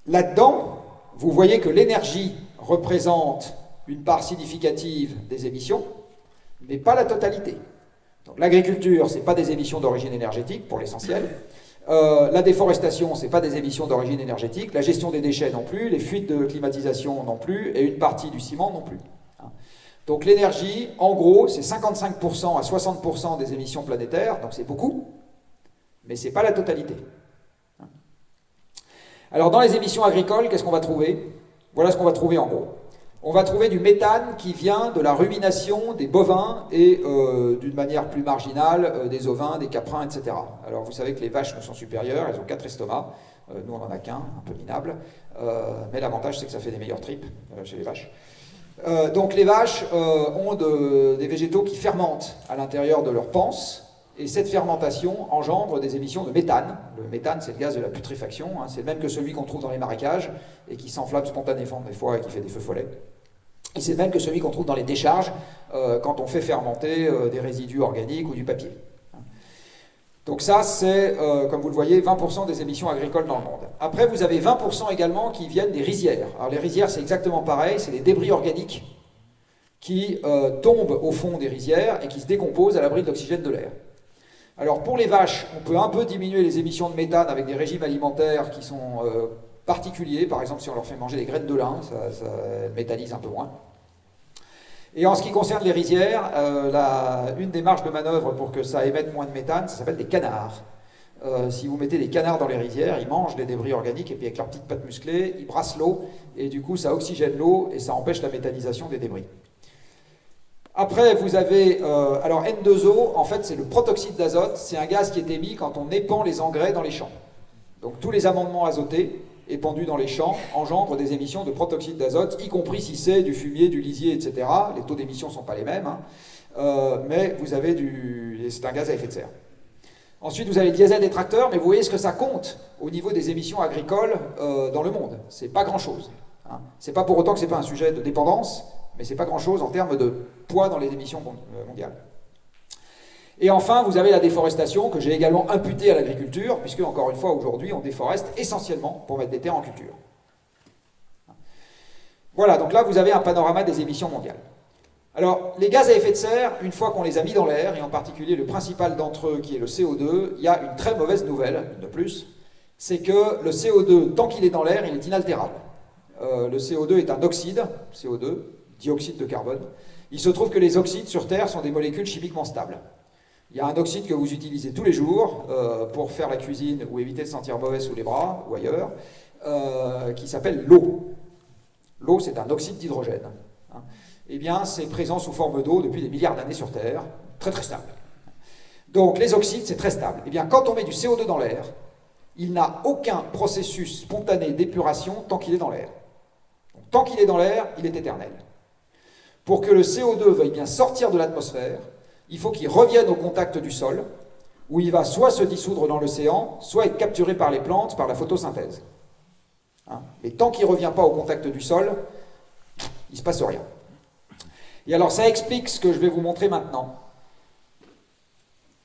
Là-dedans, vous voyez que l'énergie représente une part significative des émissions, mais pas la totalité. Donc l'agriculture, ce n'est pas des émissions d'origine énergétique, pour l'essentiel. La déforestation, ce n'est pas des émissions d'origine énergétique. La gestion des déchets non plus. Les fuites de climatisation non plus. Et une partie du ciment non plus. Donc l'énergie, en gros, c'est 55% à 60% des émissions planétaires. Donc c'est beaucoup, mais ce n'est pas la totalité. Alors dans les émissions agricoles, qu'est-ce qu'on va trouver? Voilà ce qu'on va trouver en gros. On va trouver du méthane qui vient de la rumination des bovins et d'une manière plus marginale des ovins, des caprins, etc. Alors vous savez que les vaches nous sont supérieures, elles ont 4 estomacs, nous on n'en a qu'un, un peu minable, mais l'avantage c'est que ça fait des meilleures tripes chez les vaches. Donc les vaches ont des végétaux qui fermentent à l'intérieur de leur panse, et cette fermentation engendre des émissions de méthane. Le méthane, c'est le gaz de la putréfaction, hein, c'est le même que celui qu'on trouve dans les marécages, et qui s'enflamme spontanément des fois et qui fait des feux follets. Et c'est le même que celui qu'on trouve dans les décharges quand on fait fermenter des résidus organiques ou du papier. Donc ça, c'est, comme vous le voyez, 20% des émissions agricoles dans le monde. Après, vous avez 20% également qui viennent des rizières. Alors les rizières, c'est exactement pareil, c'est des débris organiques qui tombent au fond des rizières et qui se décomposent à l'abri de l'oxygène de l'air. Alors pour les vaches, on peut un peu diminuer les émissions de méthane avec des régimes alimentaires qui sont particuliers. Par exemple, si on leur fait manger des graines de lin, ça méthanise un peu moins. Et en ce qui concerne les rizières, une des marges de manœuvre pour que ça émette moins de méthane, ça s'appelle des canards. Si vous mettez des canards dans les rizières, ils mangent les débris organiques et puis avec leurs petites pattes musclées, ils brassent l'eau et du coup ça oxygène l'eau et ça empêche la méthanisation des débris. Après, vous avez, alors N2O, en fait, c'est le protoxyde d'azote. C'est un gaz qui est émis quand on épand les engrais dans les champs. Donc, tous les amendements azotés épandus dans les champs engendrent des émissions de protoxyde d'azote, y compris si c'est du fumier, du lisier, etc. Les taux d'émission ne sont pas les mêmes, hein. Mais vous avez c'est un gaz à effet de serre. Ensuite, vous avez le diesel des tracteurs, mais vous voyez ce que ça compte au niveau des émissions agricoles dans le monde. C'est pas grand-chose. Hein. C'est pas pour autant que c'est pas un sujet de dépendance, mais c'est pas grand-chose en termes de poids dans les émissions mondiales. Et enfin, vous avez la déforestation que j'ai également imputée à l'agriculture, puisque, encore une fois, aujourd'hui, on déforeste essentiellement pour mettre des terres en culture. Voilà, donc là, vous avez un panorama des émissions mondiales. Alors, les gaz à effet de serre, une fois qu'on les a mis dans l'air, et en particulier le principal d'entre eux, qui est le CO2, il y a une très mauvaise nouvelle, de plus, c'est que le CO2, tant qu'il est dans l'air, il est inaltérable. Le CO2 est un oxyde, CO2, dioxyde de carbone. Il se trouve que les oxydes sur Terre sont des molécules chimiquement stables. Il y a un oxyde que vous utilisez tous les jours pour faire la cuisine ou éviter de sentir mauvais sous les bras ou ailleurs, qui s'appelle l'eau. L'eau, c'est un oxyde d'hydrogène. Hein. Eh bien, c'est présent sous forme d'eau depuis des milliards d'années sur Terre, très très stable. Donc, les oxydes, c'est très stable. Eh bien, quand on met du CO2 dans l'air, il n'a aucun processus spontané d'épuration tant qu'il est dans l'air. Donc, tant qu'il est dans l'air, il est éternel. Pour que le CO2 veuille bien sortir de l'atmosphère, il faut qu'il revienne au contact du sol, où il va soit se dissoudre dans l'océan, soit être capturé par les plantes, par la photosynthèse. Hein. Mais tant qu'il ne revient pas au contact du sol, il ne se passe rien. Et alors ça explique ce que je vais vous montrer maintenant.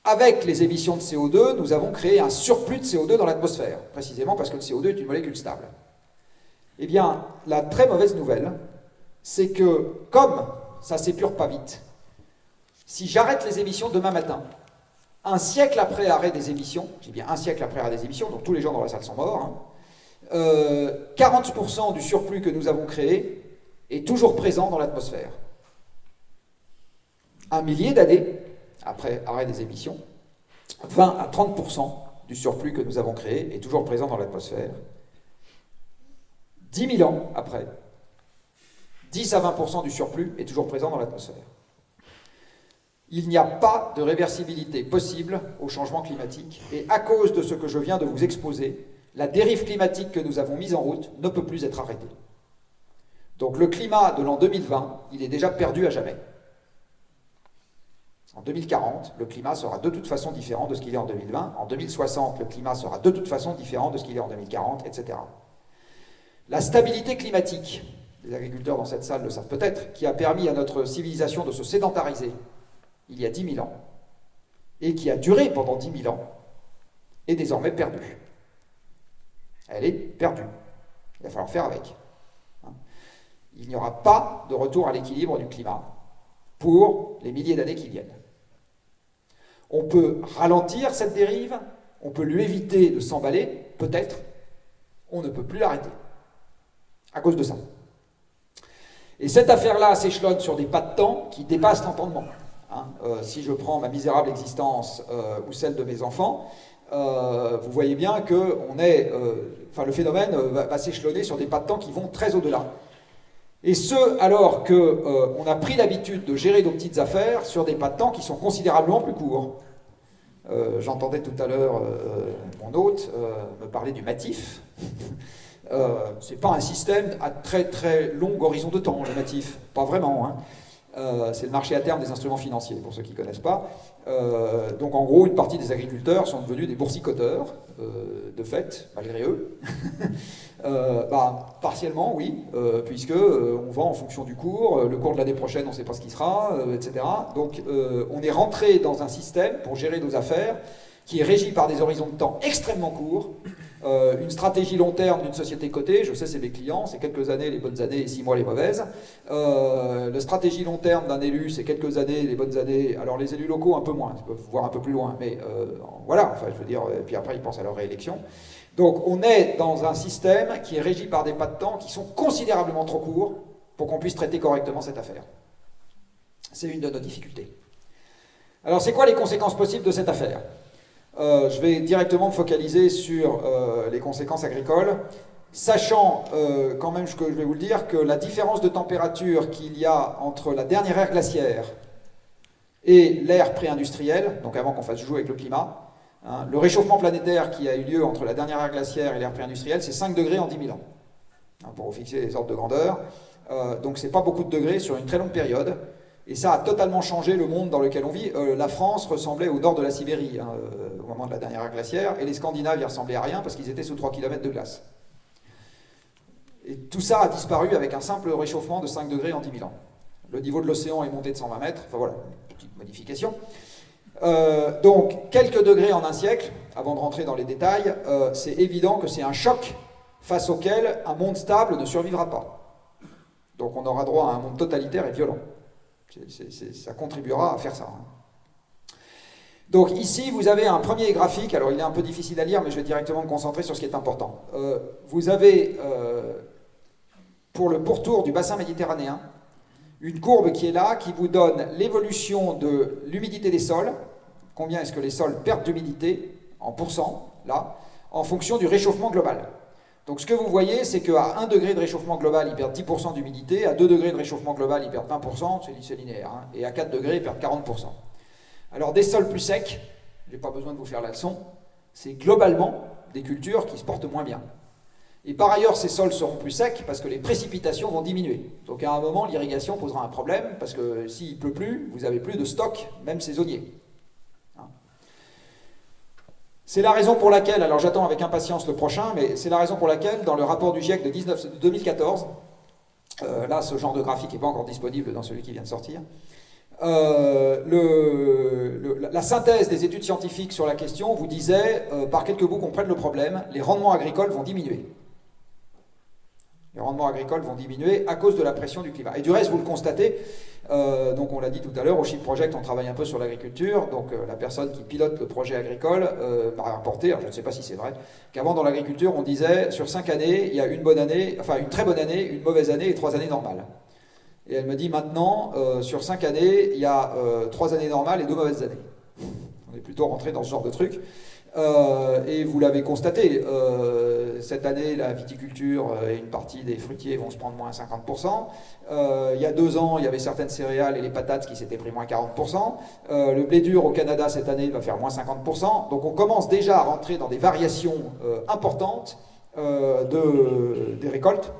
Avec les émissions de CO2, nous avons créé un surplus de CO2 dans l'atmosphère, précisément parce que le CO2 est une molécule stable. Eh bien, la très mauvaise nouvelle, c'est que comme ça ne s'épure pas vite, si j'arrête les émissions demain matin, un siècle après arrêt des émissions, j'ai bien un siècle après arrêt des émissions, donc tous les gens dans la salle sont morts, 40% du surplus que nous avons créé est toujours présent dans l'atmosphère. Un millier d'années après arrêt des émissions, 20 à 30% du surplus que nous avons créé est toujours présent dans l'atmosphère. 10 000 ans après, 10 à 20% du surplus est toujours présent dans l'atmosphère. Il n'y a pas de réversibilité possible au changement climatique, et à cause de ce que je viens de vous exposer, la dérive climatique que nous avons mise en route ne peut plus être arrêtée. Donc le climat de l'an 2020, il est déjà perdu à jamais. En 2040, le climat sera de toute façon différent de ce qu'il est en 2020. En 2060, le climat sera de toute façon différent de ce qu'il est en 2040, etc. La stabilité climatique, les agriculteurs dans cette salle le savent peut-être, qui a permis à notre civilisation de se sédentariser il y a 10 000 ans, et qui a duré pendant 10 000 ans, est désormais perdue. Elle est perdue. Il va falloir faire avec. Il n'y aura pas de retour à l'équilibre du climat pour les milliers d'années qui viennent. On peut ralentir cette dérive, on peut lui éviter de s'emballer, peut-être, on ne peut plus l'arrêter, à cause de ça. Et cette affaire-là s'échelonne sur des pas de temps qui dépassent l'entendement. Si je prends ma misérable existence ou celle de mes enfants, vous voyez bien que le phénomène va s'échelonner sur des pas de temps qui vont très au-delà. Et ce, alors qu'on a pris l'habitude de gérer nos petites affaires sur des pas de temps qui sont considérablement plus courts. J'entendais tout à l'heure mon hôte me parler du MATIF. C'est pas un système à très très long horizon de temps, le MATIF. Pas vraiment, hein. C'est le marché à terme des instruments financiers, pour ceux qui ne connaissent pas. Donc en gros, une partie des agriculteurs sont devenus des boursicoteurs, de fait, malgré eux. Partiellement, oui, puisque on vend en fonction du cours, le cours de l'année prochaine, on ne sait pas ce qui sera, etc. Donc on est rentré dans un système pour gérer nos affaires qui est régi par des horizons de temps extrêmement courts. Une stratégie long terme d'une société cotée, je sais c'est mes clients, c'est quelques années les bonnes années et 6 mois les mauvaises. La stratégie long terme d'un élu, c'est quelques années les bonnes années, alors les élus locaux un peu moins, ils peuvent voir un peu plus loin, mais voilà, enfin je veux dire, et puis après ils pensent à leur réélection. Donc on est dans un système qui est régi par des pas de temps qui sont considérablement trop courts pour qu'on puisse traiter correctement cette affaire. C'est une de nos difficultés. Alors c'est quoi les conséquences possibles de cette affaire ? Je vais directement me focaliser sur les conséquences agricoles, sachant quand même que je vais vous le dire, que la différence de température qu'il y a entre la dernière ère glaciaire et l'ère pré-industrielle, donc avant qu'on fasse jouer avec le climat, le réchauffement planétaire qui a eu lieu entre la dernière ère glaciaire et l'ère pré-industrielle, c'est 5 degrés en 10 000 ans, pour vous fixer les ordres de grandeur. Donc c'est pas beaucoup de degrés sur une très longue période. Et ça a totalement changé le monde dans lequel on vit. La France ressemblait au nord de la Sibérie au moment de la dernière ère glaciaire, et les Scandinaves y ressemblaient à rien parce qu'ils étaient sous 3 km de glace. Et tout ça a disparu avec un simple réchauffement de 5 degrés en 10 000 ans. Le niveau de l'océan est monté de 120 mètres, enfin voilà, une petite modification. Donc, quelques degrés en un siècle, avant de rentrer dans les détails, c'est évident que c'est un choc face auquel un monde stable ne survivra pas. Donc on aura droit à un monde totalitaire et violent. Ça contribuera à faire ça. Donc ici, vous avez un premier graphique. Alors il est un peu difficile à lire, mais je vais directement me concentrer sur ce qui est important. Vous avez, pour le pourtour du bassin méditerranéen, une courbe qui est là, qui vous donne l'évolution de l'humidité des sols combien est-ce que les sols perdent d'humidité, en pourcent, là, en fonction du réchauffement global. Donc ce que vous voyez, c'est qu'à 1 degré de réchauffement global, ils perdent 10% d'humidité, à 2 degrés de réchauffement global, ils perdent 20%, c'est linéaire, hein, et à 4 degrés, ils perdent 40%. Alors des sols plus secs, je n'ai pas besoin de vous faire la leçon, c'est globalement des cultures qui se portent moins bien. Et par ailleurs, ces sols seront plus secs parce que les précipitations vont diminuer. Donc à un moment, l'irrigation posera un problème parce que s'il ne pleut plus, vous n'avez plus de stock, même saisonnier. C'est la raison pour laquelle, alors j'attends avec impatience le prochain, mais c'est la raison pour laquelle, dans le rapport du GIEC de 2014, là ce genre de graphique n'est pas encore disponible dans celui qui vient de sortir, la synthèse des études scientifiques sur la question vous disait, par quelques bouts qu'on prenne le problème, les rendements agricoles vont diminuer. Les rendements agricoles vont diminuer à cause de la pression du climat. Et du reste, vous le constatez, donc on l'a dit tout à l'heure, au Shift Project, on travaille un peu sur l'agriculture, donc la personne qui pilote le projet agricole m'a rapporté, alors je ne sais pas si c'est vrai, qu'avant dans l'agriculture, on disait, sur 5 années, il y a une bonne année, enfin une très bonne année, une mauvaise année et 3 années normales. Et elle me dit maintenant, sur 5 années, il y a 3 années normales et 2 mauvaises années. On est plutôt rentré dans ce genre de truc. Et vous l'avez constaté, cette année, la viticulture et une partie des fruitiers vont se prendre moins 50%. Il y a 2 ans, il y avait certaines céréales et les patates qui s'étaient pris moins 40%. Le blé dur au Canada cette année va faire moins 50%. Donc on commence déjà à rentrer dans des variations importantes des récoltes.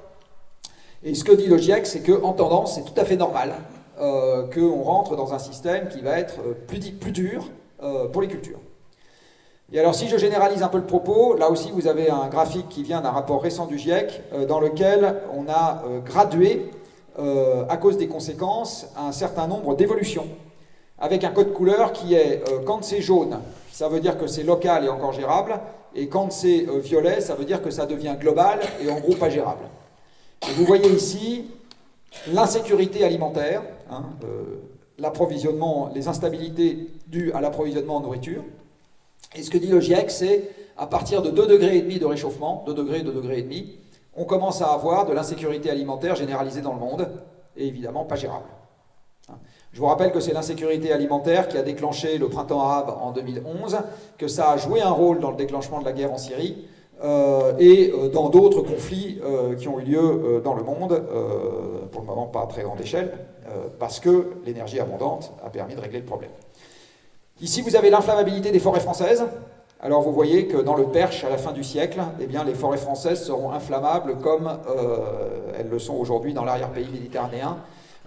Et ce que dit le GIEC, c'est qu'en tendance, c'est tout à fait normal qu'on rentre dans un système qui va être plus dur pour les cultures. Et alors si je généralise un peu le propos, là aussi vous avez un graphique qui vient d'un rapport récent du GIEC dans lequel on a gradué, à cause des conséquences, un certain nombre d'évolutions, avec un code couleur qui est, quand c'est jaune, ça veut dire que c'est local et encore gérable, et quand c'est violet, ça veut dire que ça devient global et en gros pas gérable. Et vous voyez ici l'insécurité alimentaire, hein, l'approvisionnement, les instabilités dues à l'approvisionnement en nourriture. Et ce que dit le GIEC, c'est à partir de 2,5 degrés de réchauffement, 2 degrés, 2,5 degrés, on commence à avoir de l'insécurité alimentaire généralisée dans le monde, et évidemment pas gérable. Je vous rappelle que c'est l'insécurité alimentaire qui a déclenché le printemps arabe en 2011, que ça a joué un rôle dans le déclenchement de la guerre en Syrie, et dans d'autres conflits qui ont eu lieu dans le monde, pour le moment pas à très grande échelle, parce que l'énergie abondante a permis de régler le problème. Ici, vous avez l'inflammabilité des forêts françaises. Alors, vous voyez que dans le Perche, à la fin du siècle, eh bien, les forêts françaises seront inflammables comme elles le sont aujourd'hui dans l'arrière-pays méditerranéen.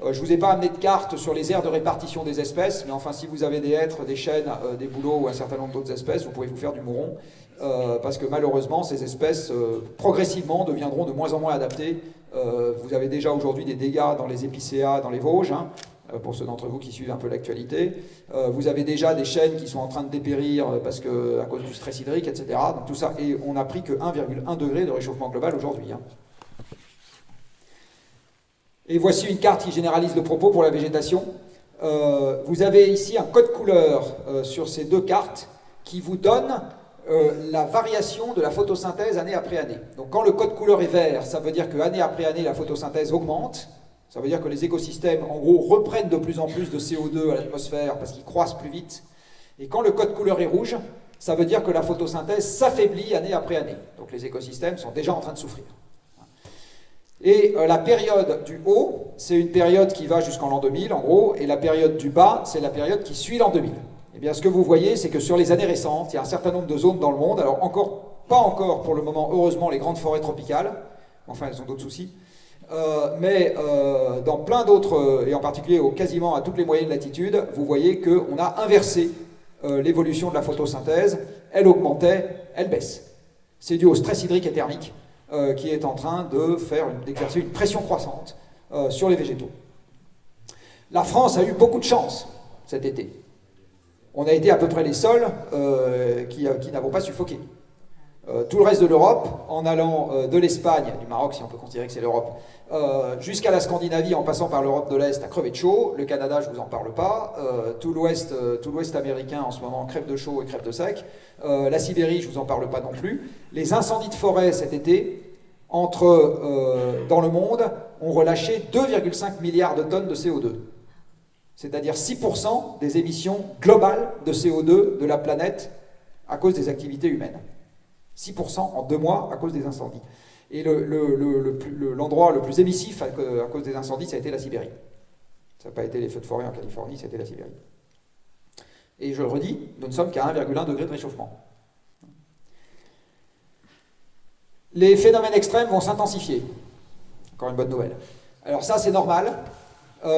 Je ne vous ai pas amené de carte sur les aires de répartition des espèces, mais enfin, si vous avez des hêtres, des chênes, des bouleaux ou un certain nombre d'autres espèces, vous pouvez vous faire du mouron, parce que malheureusement, ces espèces, progressivement, deviendront de moins en moins adaptées. Vous avez déjà aujourd'hui des dégâts dans les épicéas, dans les Vosges, hein, pour ceux d'entre vous qui suivent un peu l'actualité. Vous avez déjà des chênes qui sont en train de dépérir parce que, à cause du stress hydrique, etc. Donc tout ça, et on n'a pris que 1,1 degré de réchauffement global aujourd'hui. Hein. Et voici une carte qui généralise le propos pour la végétation. Vous avez ici un code couleur sur ces 2 cartes qui vous donne la variation de la photosynthèse année après année. Donc quand le code couleur est vert, ça veut dire qu'année après année, la photosynthèse augmente. Ça veut dire que les écosystèmes, en gros, reprennent de plus en plus de CO2 à l'atmosphère parce qu'ils croissent plus vite. Et quand le code couleur est rouge, ça veut dire que la photosynthèse s'affaiblit année après année. Donc les écosystèmes sont déjà en train de souffrir. Et la période du haut, c'est une période qui va jusqu'en l'an 2000, en gros, et la période du bas, c'est la période qui suit l'an 2000. Eh bien, ce que vous voyez, c'est que sur les années récentes, il y a un certain nombre de zones dans le monde, alors pas encore pour le moment, heureusement, les grandes forêts tropicales, enfin, elles ont d'autres soucis, mais dans plein d'autres, et en particulier quasiment à toutes les moyennes latitudes, vous voyez qu'on a inversé l'évolution de la photosynthèse. Elle augmentait, elle baisse. C'est dû au stress hydrique et thermique qui est en train d'exercer une pression croissante sur les végétaux. La France a eu beaucoup de chance cet été. On a été à peu près les seuls qui n'avons pas suffoqué. Tout le reste de l'Europe, en allant de l'Espagne, du Maroc si on peut considérer que c'est l'Europe, jusqu'à la Scandinavie en passant par l'Europe de l'Est, a crevé de chaud. Le Canada, je ne vous en parle pas. Tout l'Ouest américain en ce moment crève de chaud et crève de sec. La Sibérie, je ne vous en parle pas non plus. Les incendies de forêt cet été, dans le monde, ont relâché 2,5 milliards de tonnes de CO2. c'est-à-dire 6% des émissions globales de CO2 de la planète à cause des activités humaines. 6% en 2 mois à cause des incendies. Et l'endroit le plus émissif à cause des incendies, ça a été la Sibérie. Ça n'a pas été les feux de forêt en Californie, ça a été la Sibérie. Et je le redis, nous ne sommes qu'à 1,1 degré de réchauffement. Les phénomènes extrêmes vont s'intensifier. Encore une bonne nouvelle. Alors ça, c'est normal.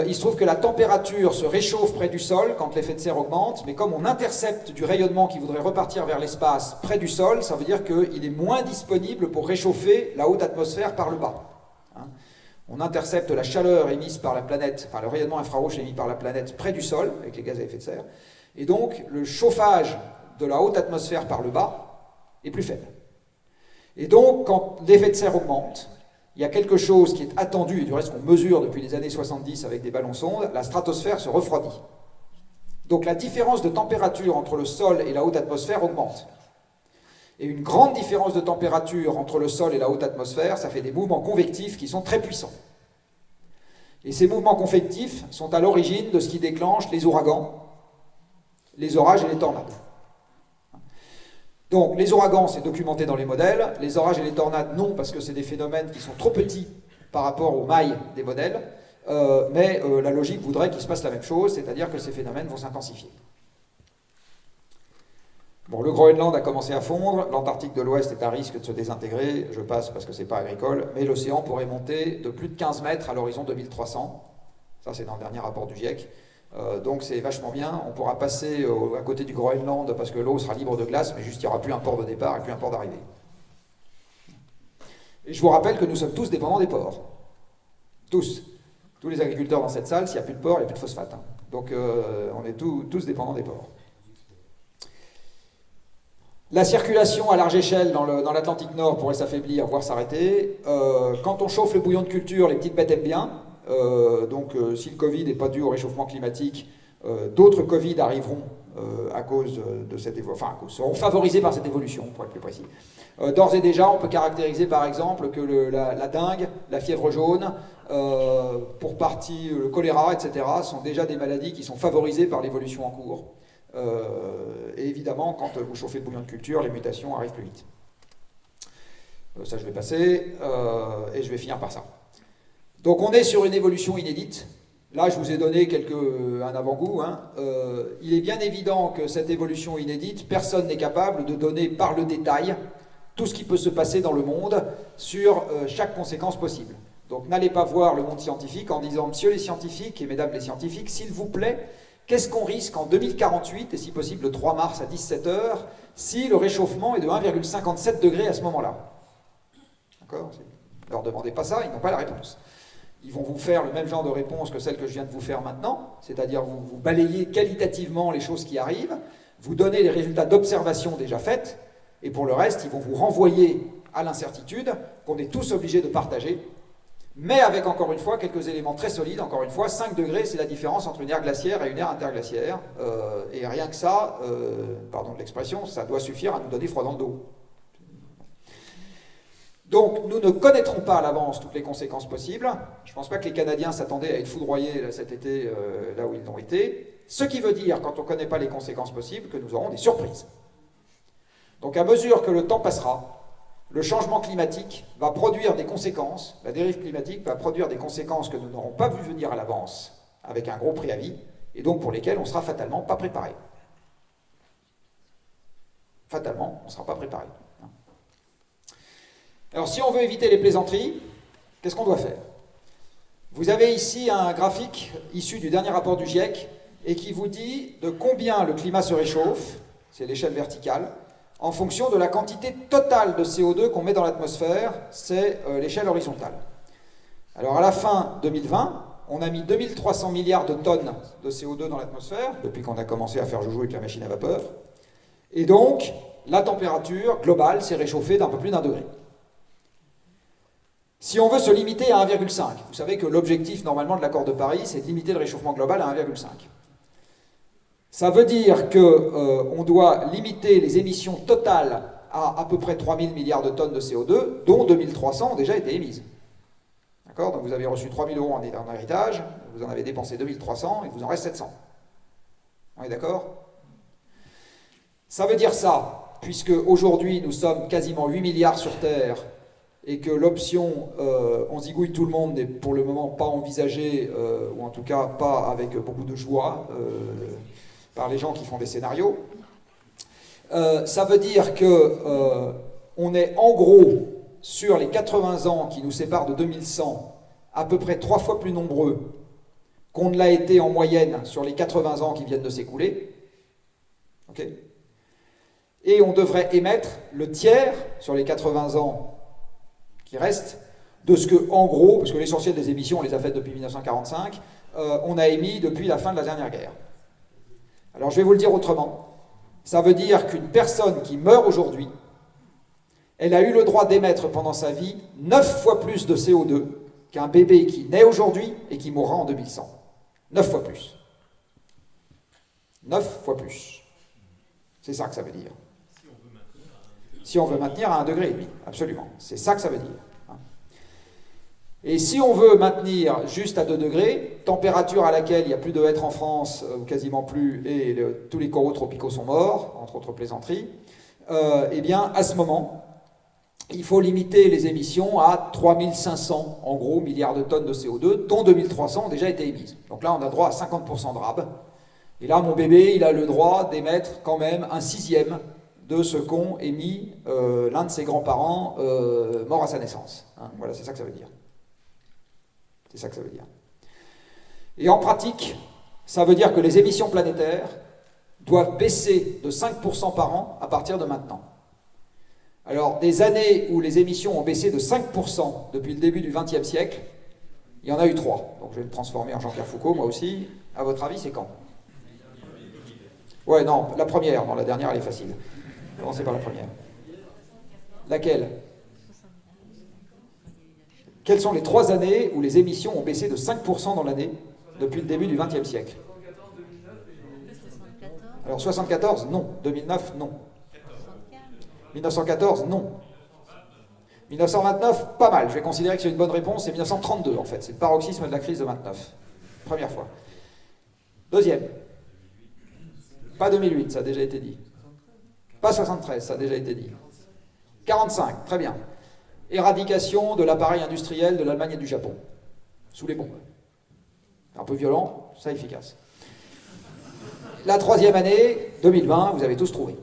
Il se trouve que la température se réchauffe près du sol quand l'effet de serre augmente, mais comme on intercepte du rayonnement qui voudrait repartir vers l'espace près du sol, ça veut dire qu'il est moins disponible pour réchauffer la haute atmosphère par le bas. On intercepte la chaleur émise par la planète, enfin le rayonnement infrarouge émis par la planète près du sol, avec les gaz à effet de serre, et donc le chauffage de la haute atmosphère par le bas est plus faible. Et donc, quand l'effet de serre augmente, il y a quelque chose qui est attendu, et du reste qu'on mesure depuis les années 70 avec des ballons sondes, la stratosphère se refroidit. Donc la différence de température entre le sol et la haute atmosphère augmente. Et une grande différence de température entre le sol et la haute atmosphère, ça fait des mouvements convectifs qui sont très puissants. Et ces mouvements convectifs sont à l'origine de ce qui déclenche les ouragans, les orages et les tornades. Donc les ouragans, c'est documenté dans les modèles, les orages et les tornades, non, parce que c'est des phénomènes qui sont trop petits par rapport aux mailles des modèles, mais la logique voudrait qu'il se passe la même chose, c'est-à-dire que ces phénomènes vont s'intensifier. Bon, le Groenland a commencé à fondre, l'Antarctique de l'Ouest est à risque de se désintégrer, je passe parce que c'est pas agricole, mais l'océan pourrait monter de plus de 15 mètres à l'horizon 2300, ça c'est dans le dernier rapport du GIEC. Donc c'est vachement bien, on pourra passer à côté du Groenland parce que l'eau sera libre de glace, mais juste il n'y aura plus un port de départ et plus un port d'arrivée. Et je vous rappelle que nous sommes tous dépendants des ports. Tous. Tous les agriculteurs dans cette salle, s'il n'y a plus de porc, il n'y a plus de phosphate. Donc on est tous dépendants des ports. La circulation à large échelle dans l'Atlantique Nord pourrait s'affaiblir, voire s'arrêter. Quand on chauffe le bouillon de culture, les petites bêtes aiment bien. Donc si le Covid n'est pas dû au réchauffement climatique, d'autres Covid arriveront à cause de cette évolution, enfin seront favorisés par cette évolution, pour être plus précis. D'ores et déjà, on peut caractériser par exemple que la dengue, la fièvre jaune, pour partie le choléra, etc., sont déjà des maladies qui sont favorisées par l'évolution en cours. Et évidemment, quand vous chauffez le bouillon de culture, les mutations arrivent plus vite. Ça, je vais passer, et je vais finir par ça. Donc on est sur une évolution inédite. Là, je vous ai donné un avant-goût. Il est bien évident que cette évolution inédite, personne n'est capable de donner par le détail tout ce qui peut se passer dans le monde sur chaque conséquence possible. Donc n'allez pas voir le monde scientifique en disant « Monsieur les scientifiques et Mesdames les scientifiques, s'il vous plaît, qu'est-ce qu'on risque en 2048, et si possible le 3 mars à 17h, si le réchauffement est de 1,57 degrés à ce moment-là » D'accord ? Ne leur demandez pas ça, ils n'ont pas la réponse. Ils vont vous faire le même genre de réponse que celle que je viens de vous faire maintenant, c'est-à-dire vous balayez qualitativement les choses qui arrivent, vous donnez les résultats d'observation déjà faites, et pour le reste, ils vont vous renvoyer à l'incertitude qu'on est tous obligés de partager, mais avec encore une fois quelques éléments très solides. Encore une fois, 5 degrés, c'est la différence entre une ère glaciaire et une ère interglaciaire, et rien que ça, pardon de l'expression, ça doit suffire à nous donner froid dans le dos. Donc, nous ne connaîtrons pas à l'avance toutes les conséquences possibles. Je ne pense pas que les Canadiens s'attendaient à être foudroyés cet été là où ils l'ont été. Ce qui veut dire, quand on ne connaît pas les conséquences possibles, que nous aurons des surprises. Donc, à mesure que le temps passera, le changement climatique va produire des conséquences, la dérive climatique va produire des conséquences que nous n'aurons pas vu venir à l'avance, avec un gros préavis, et donc pour lesquelles on ne sera fatalement pas préparé. Fatalement, on ne sera pas préparé. Alors, si on veut éviter les plaisanteries, qu'est-ce qu'on doit faire? Vous avez ici un graphique issu du dernier rapport du GIEC et qui vous dit de combien le climat se réchauffe, c'est l'échelle verticale, en fonction de la quantité totale de CO2 qu'on met dans l'atmosphère, c'est l'échelle horizontale. Alors, à la fin 2020, on a mis 2300 milliards de tonnes de CO2 dans l'atmosphère, depuis qu'on a commencé à faire joujou avec la machine à vapeur, et donc, la température globale s'est réchauffée d'un peu plus d'1 degré. Si on veut se limiter à 1,5, vous savez que l'objectif normalement de l'accord de Paris, c'est de limiter le réchauffement global à 1,5. Ça veut dire qu'on doit limiter les émissions totales à peu près 3000 milliards de tonnes de CO2, dont 2300 ont déjà été émises. D'accord ? Donc vous avez reçu 3000 € en héritage, vous en avez dépensé 2300 et vous en reste 700. On est d'accord? Ça veut dire ça, puisque aujourd'hui nous sommes quasiment 8 milliards sur Terre et que l'option on zigouille tout le monde n'est pour le moment pas envisagée, ou en tout cas pas avec beaucoup de joie par les gens qui font des scénarios. Ça veut dire que on est en gros sur les 80 ans qui nous séparent de 2100 à peu près 3 fois plus nombreux qu'on ne l'a été en moyenne sur les 80 ans qui viennent de s'écouler. Ok ? Et on devrait émettre le tiers sur les 80 ans qui restent de ce que, en gros, parce que l'essentiel des émissions, on les a faites depuis 1945, on a émis depuis la fin de la dernière guerre. Alors je vais vous le dire autrement. Ça veut dire qu'une personne qui meurt aujourd'hui, elle a eu le droit d'émettre pendant sa vie 9 fois plus de CO2 qu'un bébé qui naît aujourd'hui et qui mourra en 2100. 9 fois plus. 9 fois plus. C'est ça que ça veut dire. Si on veut maintenir à 1,5 degré, absolument. C'est ça que ça veut dire. Et si on veut maintenir juste à 2 degrés, température à laquelle il n'y a plus de hêtres en France, ou quasiment plus, et tous les coraux tropicaux sont morts, entre autres plaisanteries, eh bien, à ce moment, il faut limiter les émissions à 3500, en gros, milliards de tonnes de CO2, dont 2300 ont déjà été émises. Donc là, on a droit à 50% de RAB. Et là, mon bébé, il a le droit d'émettre quand même un 1/6 de ce qu'ont émis l'un de ses grands-parents mort à sa naissance. Voilà, c'est ça que ça veut dire. C'est ça que ça veut dire. Et en pratique, ça veut dire que les émissions planétaires doivent baisser de 5% par an à partir de maintenant. Alors, des années où les émissions ont baissé de 5% depuis le début du XXe siècle, il y en a eu 3. Donc je vais me transformer en Jean-Pierre Foucault, moi aussi. À votre avis, c'est quand? Ouais, non, la première. Non, la dernière, elle est facile. Commencez par la première. Laquelle? Quelles sont les 3 années où les émissions ont baissé de 5% dans l'année depuis le début du XXe siècle? Alors 74, non. 2009, non. 1914, non. 1929, pas mal. Je vais considérer que c'est une bonne réponse. C'est 1932, en fait. C'est le paroxysme de la crise de 29. Première fois. Deuxième. Pas 2008, ça a déjà été dit. Pas 73, ça a déjà été dit. 45, très bien. Éradication de l'appareil industriel de l'Allemagne et du Japon. Sous les bombes. Un peu violent, ça efficace. La 3e année, 2020, vous avez tous trouvé.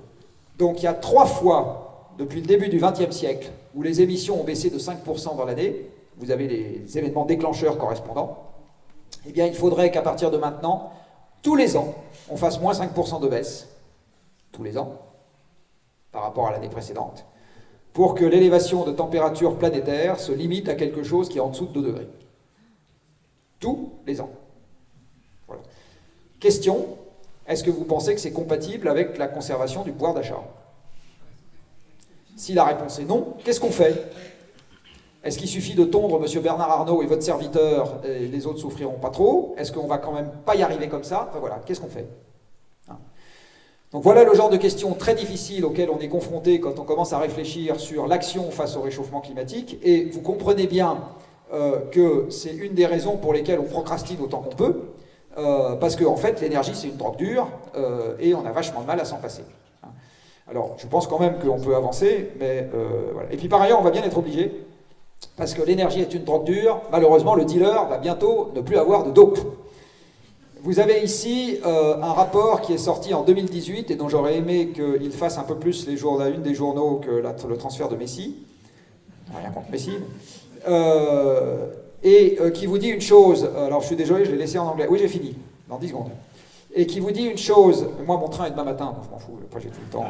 Donc il y a 3 fois, depuis le début du XXe siècle, où les émissions ont baissé de 5% dans l'année, vous avez les événements déclencheurs correspondants, eh bien il faudrait qu'à partir de maintenant, tous les ans, on fasse moins 5% de baisse, tous les ans, par rapport à l'année précédente, pour que l'élévation de température planétaire se limite à quelque chose qui est en dessous de 2 degrés. Tous les ans. Voilà. Question, est-ce que vous pensez que c'est compatible avec la conservation du pouvoir d'achat? Si la réponse est non, qu'est-ce qu'on fait? Est-ce qu'il suffit de tondre M. Bernard Arnault et votre serviteur, et les autres souffriront pas trop? Est-ce qu'on va quand même pas y arriver comme ça? Enfin voilà, qu'est-ce qu'on fait? Donc voilà le genre de questions très difficiles auxquelles on est confronté quand on commence à réfléchir sur l'action face au réchauffement climatique. Et vous comprenez bien que c'est une des raisons pour lesquelles on procrastine autant qu'on peut, parce qu'en fait l'énergie c'est une drogue dure et on a vachement de mal à s'en passer. Alors je pense quand même qu'on peut avancer, mais voilà. Et puis par ailleurs on va bien être obligé, parce que l'énergie est une drogue dure, malheureusement le dealer va bientôt ne plus avoir de dope. Vous avez ici un rapport qui est sorti en 2018 et dont j'aurais aimé qu'il fasse un peu plus la une des journaux que le transfert de Messi. Rien contre Messi. Qui vous dit une chose, alors je suis désolé, je l'ai laissé en anglais. Oui, j'ai fini, dans 10 secondes. Et qui vous dit une chose, moi mon train est demain matin, donc je m'en fous, après j'ai tout le temps.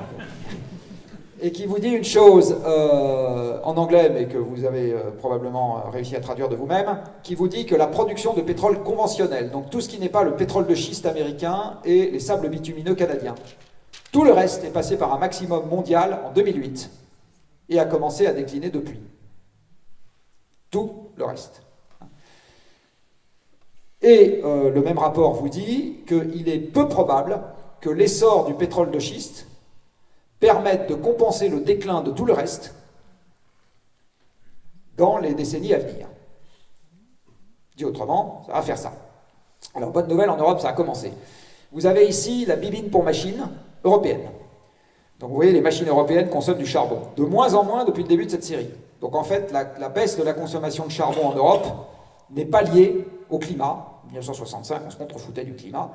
Et qui vous dit une chose en anglais, mais que vous avez probablement réussi à traduire de vous-même, qui vous dit que la production de pétrole conventionnel, donc tout ce qui n'est pas le pétrole de schiste américain et les sables bitumineux canadiens, tout le reste est passé par un maximum mondial en 2008 et a commencé à décliner depuis. Tout le reste. Et le même rapport vous dit qu'il est peu probable que l'essor du pétrole de schiste permettent de compenser le déclin de tout le reste dans les décennies à venir. Dit autrement, ça va faire ça. Alors, bonne nouvelle, en Europe, ça a commencé. Vous avez ici la bibine pour machines européenne. Donc, vous voyez, les machines européennes consomment du charbon. De moins en moins depuis le début de cette série. Donc, en fait, la baisse de la consommation de charbon en Europe n'est pas liée au climat. En 1965, on se contrefoutait du climat.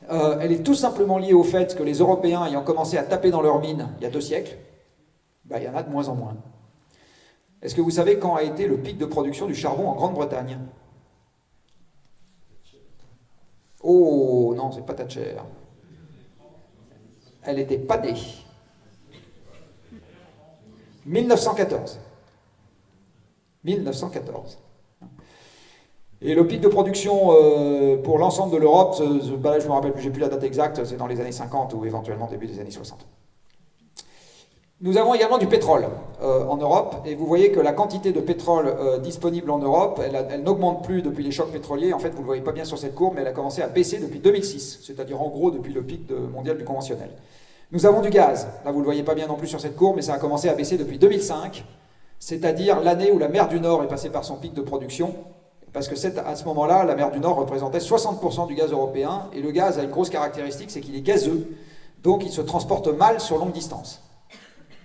Elle est tout simplement liée au fait que les Européens, ayant commencé à taper dans leurs mines il y a 2 siècles, il y en a de moins en moins. Est-ce que vous savez quand a été le pic de production du charbon en Grande-Bretagne? Oh non, c'est pas Thatcher. Elle n'était pas née. 1914. 1914. Et le pic de production pour l'ensemble de l'Europe, là je me rappelle plus, j'ai plus la date exacte, c'est dans les années 50 ou éventuellement début des années 60. Nous avons également du pétrole en Europe, et vous voyez que la quantité de pétrole disponible en Europe, elle n'augmente plus depuis les chocs pétroliers. En fait, vous ne le voyez pas bien sur cette courbe, mais elle a commencé à baisser depuis 2006, c'est-à-dire en gros depuis le pic mondial du conventionnel. Nous avons du gaz, là vous ne le voyez pas bien non plus sur cette courbe, mais ça a commencé à baisser depuis 2005, c'est-à-dire l'année où la mer du Nord est passée par son pic de production, parce que à ce moment-là, la mer du Nord représentait 60% du gaz européen, et le gaz a une grosse caractéristique, c'est qu'il est gazeux, donc il se transporte mal sur longue distance.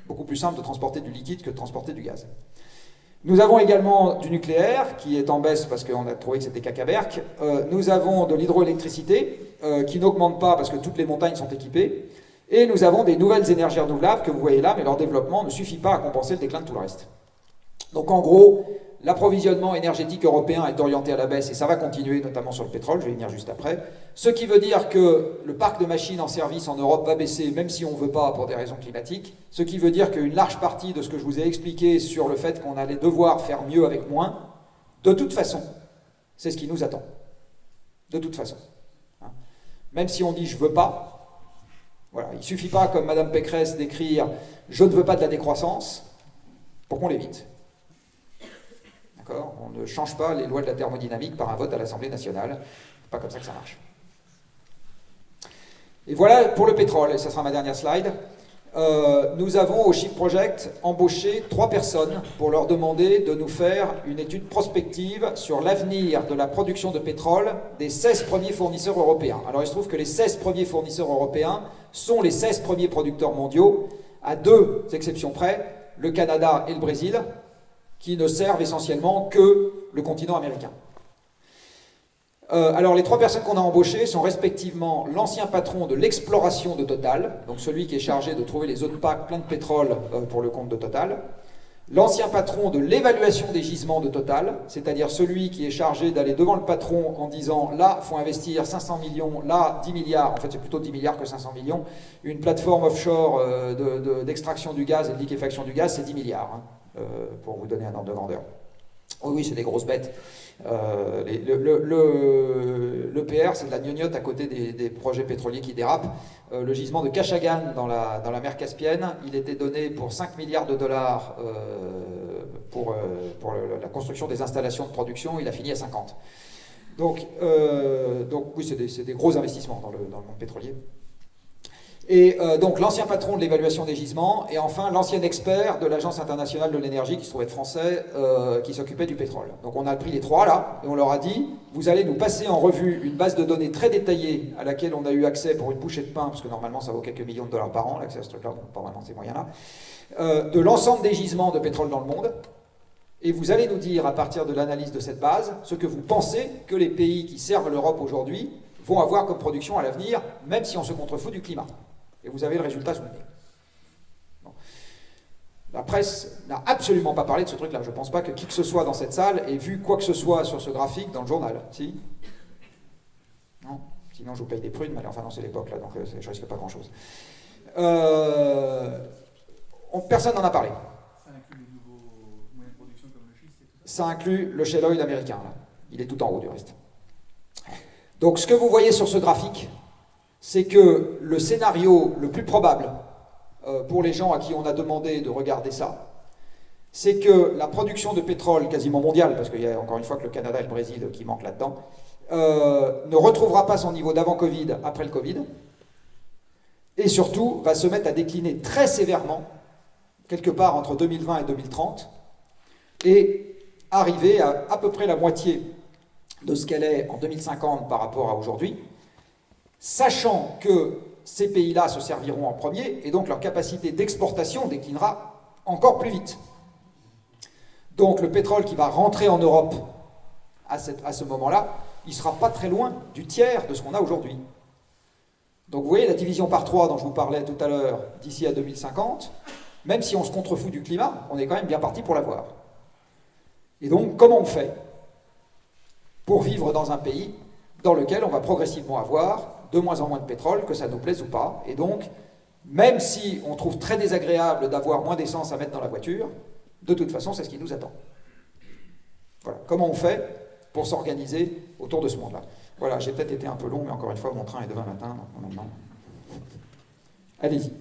Beaucoup plus simple de transporter du liquide que de transporter du gaz. Nous avons également du nucléaire, qui est en baisse parce qu'on a trouvé que c'était cacaberc. Nous avons de l'hydroélectricité, qui n'augmente pas parce que toutes les montagnes sont équipées. Et nous avons des nouvelles énergies renouvelables que vous voyez là, mais leur développement ne suffit pas à compenser le déclin de tout le reste. Donc en gros, l'approvisionnement énergétique européen est orienté à la baisse, et ça va continuer, notamment sur le pétrole, je vais y venir juste après. Ce qui veut dire que le parc de machines en service en Europe va baisser, même si on ne veut pas pour des raisons climatiques. Ce qui veut dire qu'une large partie de ce que je vous ai expliqué sur le fait qu'on allait devoir faire mieux avec moins, de toute façon, c'est ce qui nous attend. De toute façon. Même si on dit « je ne veux pas », voilà, il ne suffit pas, comme Mme Pécresse, d'écrire « je ne veux pas de la décroissance » pour qu'on l'évite. On ne change pas les lois de la thermodynamique par un vote à l'Assemblée nationale. C'est pas comme ça que ça marche. Et voilà pour le pétrole, et ça sera ma dernière slide. Nous avons au Shift Project embauché 3 personnes pour leur demander de nous faire une étude prospective sur l'avenir de la production de pétrole des 16 premiers fournisseurs européens. Alors il se trouve que les 16 premiers fournisseurs européens sont les 16 premiers producteurs mondiaux, à 2 exceptions près, le Canada et le Brésil, qui ne servent essentiellement que le continent américain. Alors les 3 personnes qu'on a embauchées sont respectivement l'ancien patron de l'exploration de Total, donc celui qui est chargé de trouver les zones PAC pleines de pétrole pour le compte de Total, l'ancien patron de l'évaluation des gisements de Total, c'est-à-dire celui qui est chargé d'aller devant le patron en disant « là, il faut investir 500 millions, là, 10 milliards », en fait c'est plutôt 10 milliards que 500 millions, une plateforme offshore d'extraction du gaz et de liquéfaction du gaz, c'est 10 milliards. Hein. Pour vous donner un ordre de grandeur. Oui, c'est des grosses bêtes. Le PR, c'est de la gnognotte à côté des projets pétroliers qui dérapent. Le gisement de Kashagan dans la mer Caspienne, il était donné pour 5 milliards de dollars pour la construction des installations de production, il a fini à 50. Donc oui, c'est des gros investissements dans le monde pétrolier. Et donc l'ancien patron de l'évaluation des gisements, et enfin l'ancien expert de l'Agence internationale de l'énergie, qui se trouvait être français, qui s'occupait du pétrole. Donc on a pris les 3 là, et on leur a dit, vous allez nous passer en revue une base de données très détaillée, à laquelle on a eu accès pour une bouchée de pain, parce que normalement ça vaut quelques millions de dollars par an, l'accès à ce truc-là, pas vraiment ces moyens-là, de l'ensemble des gisements de pétrole dans le monde, et vous allez nous dire, à partir de l'analyse de cette base, ce que vous pensez que les pays qui servent l'Europe aujourd'hui vont avoir comme production à l'avenir, même si on se contrefout du climat. Et vous avez le résultat sous le nez. Bon. La presse n'a absolument pas parlé de ce truc-là. Je ne pense pas que qui que ce soit dans cette salle ait vu quoi que ce soit sur ce graphique dans le journal. Si? Non? Sinon, je vous paye des prunes, mais enfin non, c'est l'époque, là, donc je risque pas grand-chose. Personne n'en a parlé. Ça inclut les nouveaux moyens de production comme le schiste et tout ça? Ça inclut le shale oil américain, là. Il est tout en haut du reste. Donc, ce que vous voyez sur ce graphique, c'est que le scénario le plus probable pour les gens à qui on a demandé de regarder ça, c'est que la production de pétrole quasiment mondiale, parce qu'il y a encore une fois que le Canada et le Brésil qui manquent là-dedans, ne retrouvera pas son niveau d'avant Covid après le Covid, et surtout va se mettre à décliner très sévèrement, quelque part entre 2020 et 2030, et arriver à peu près la moitié de ce qu'elle est en 2050 par rapport à aujourd'hui, sachant que ces pays-là se serviront en premier, et donc leur capacité d'exportation déclinera encore plus vite. Donc le pétrole qui va rentrer en Europe à ce moment-là, il ne sera pas très loin du tiers de ce qu'on a aujourd'hui. Donc vous voyez la division par 3 dont je vous parlais tout à l'heure, d'ici à 2050, même si on se contrefout du climat, on est quand même bien parti pour l'avoir. Et donc comment on fait pour vivre dans un pays dans lequel on va progressivement avoir de moins en moins de pétrole, que ça nous plaise ou pas, et donc, même si on trouve très désagréable d'avoir moins d'essence à mettre dans la voiture, de toute façon, c'est ce qui nous attend. Voilà. Comment on fait pour s'organiser autour de ce monde-là? Voilà, j'ai peut-être été un peu long, mais encore une fois, mon train est demain matin, donc maintenant... Allez-y.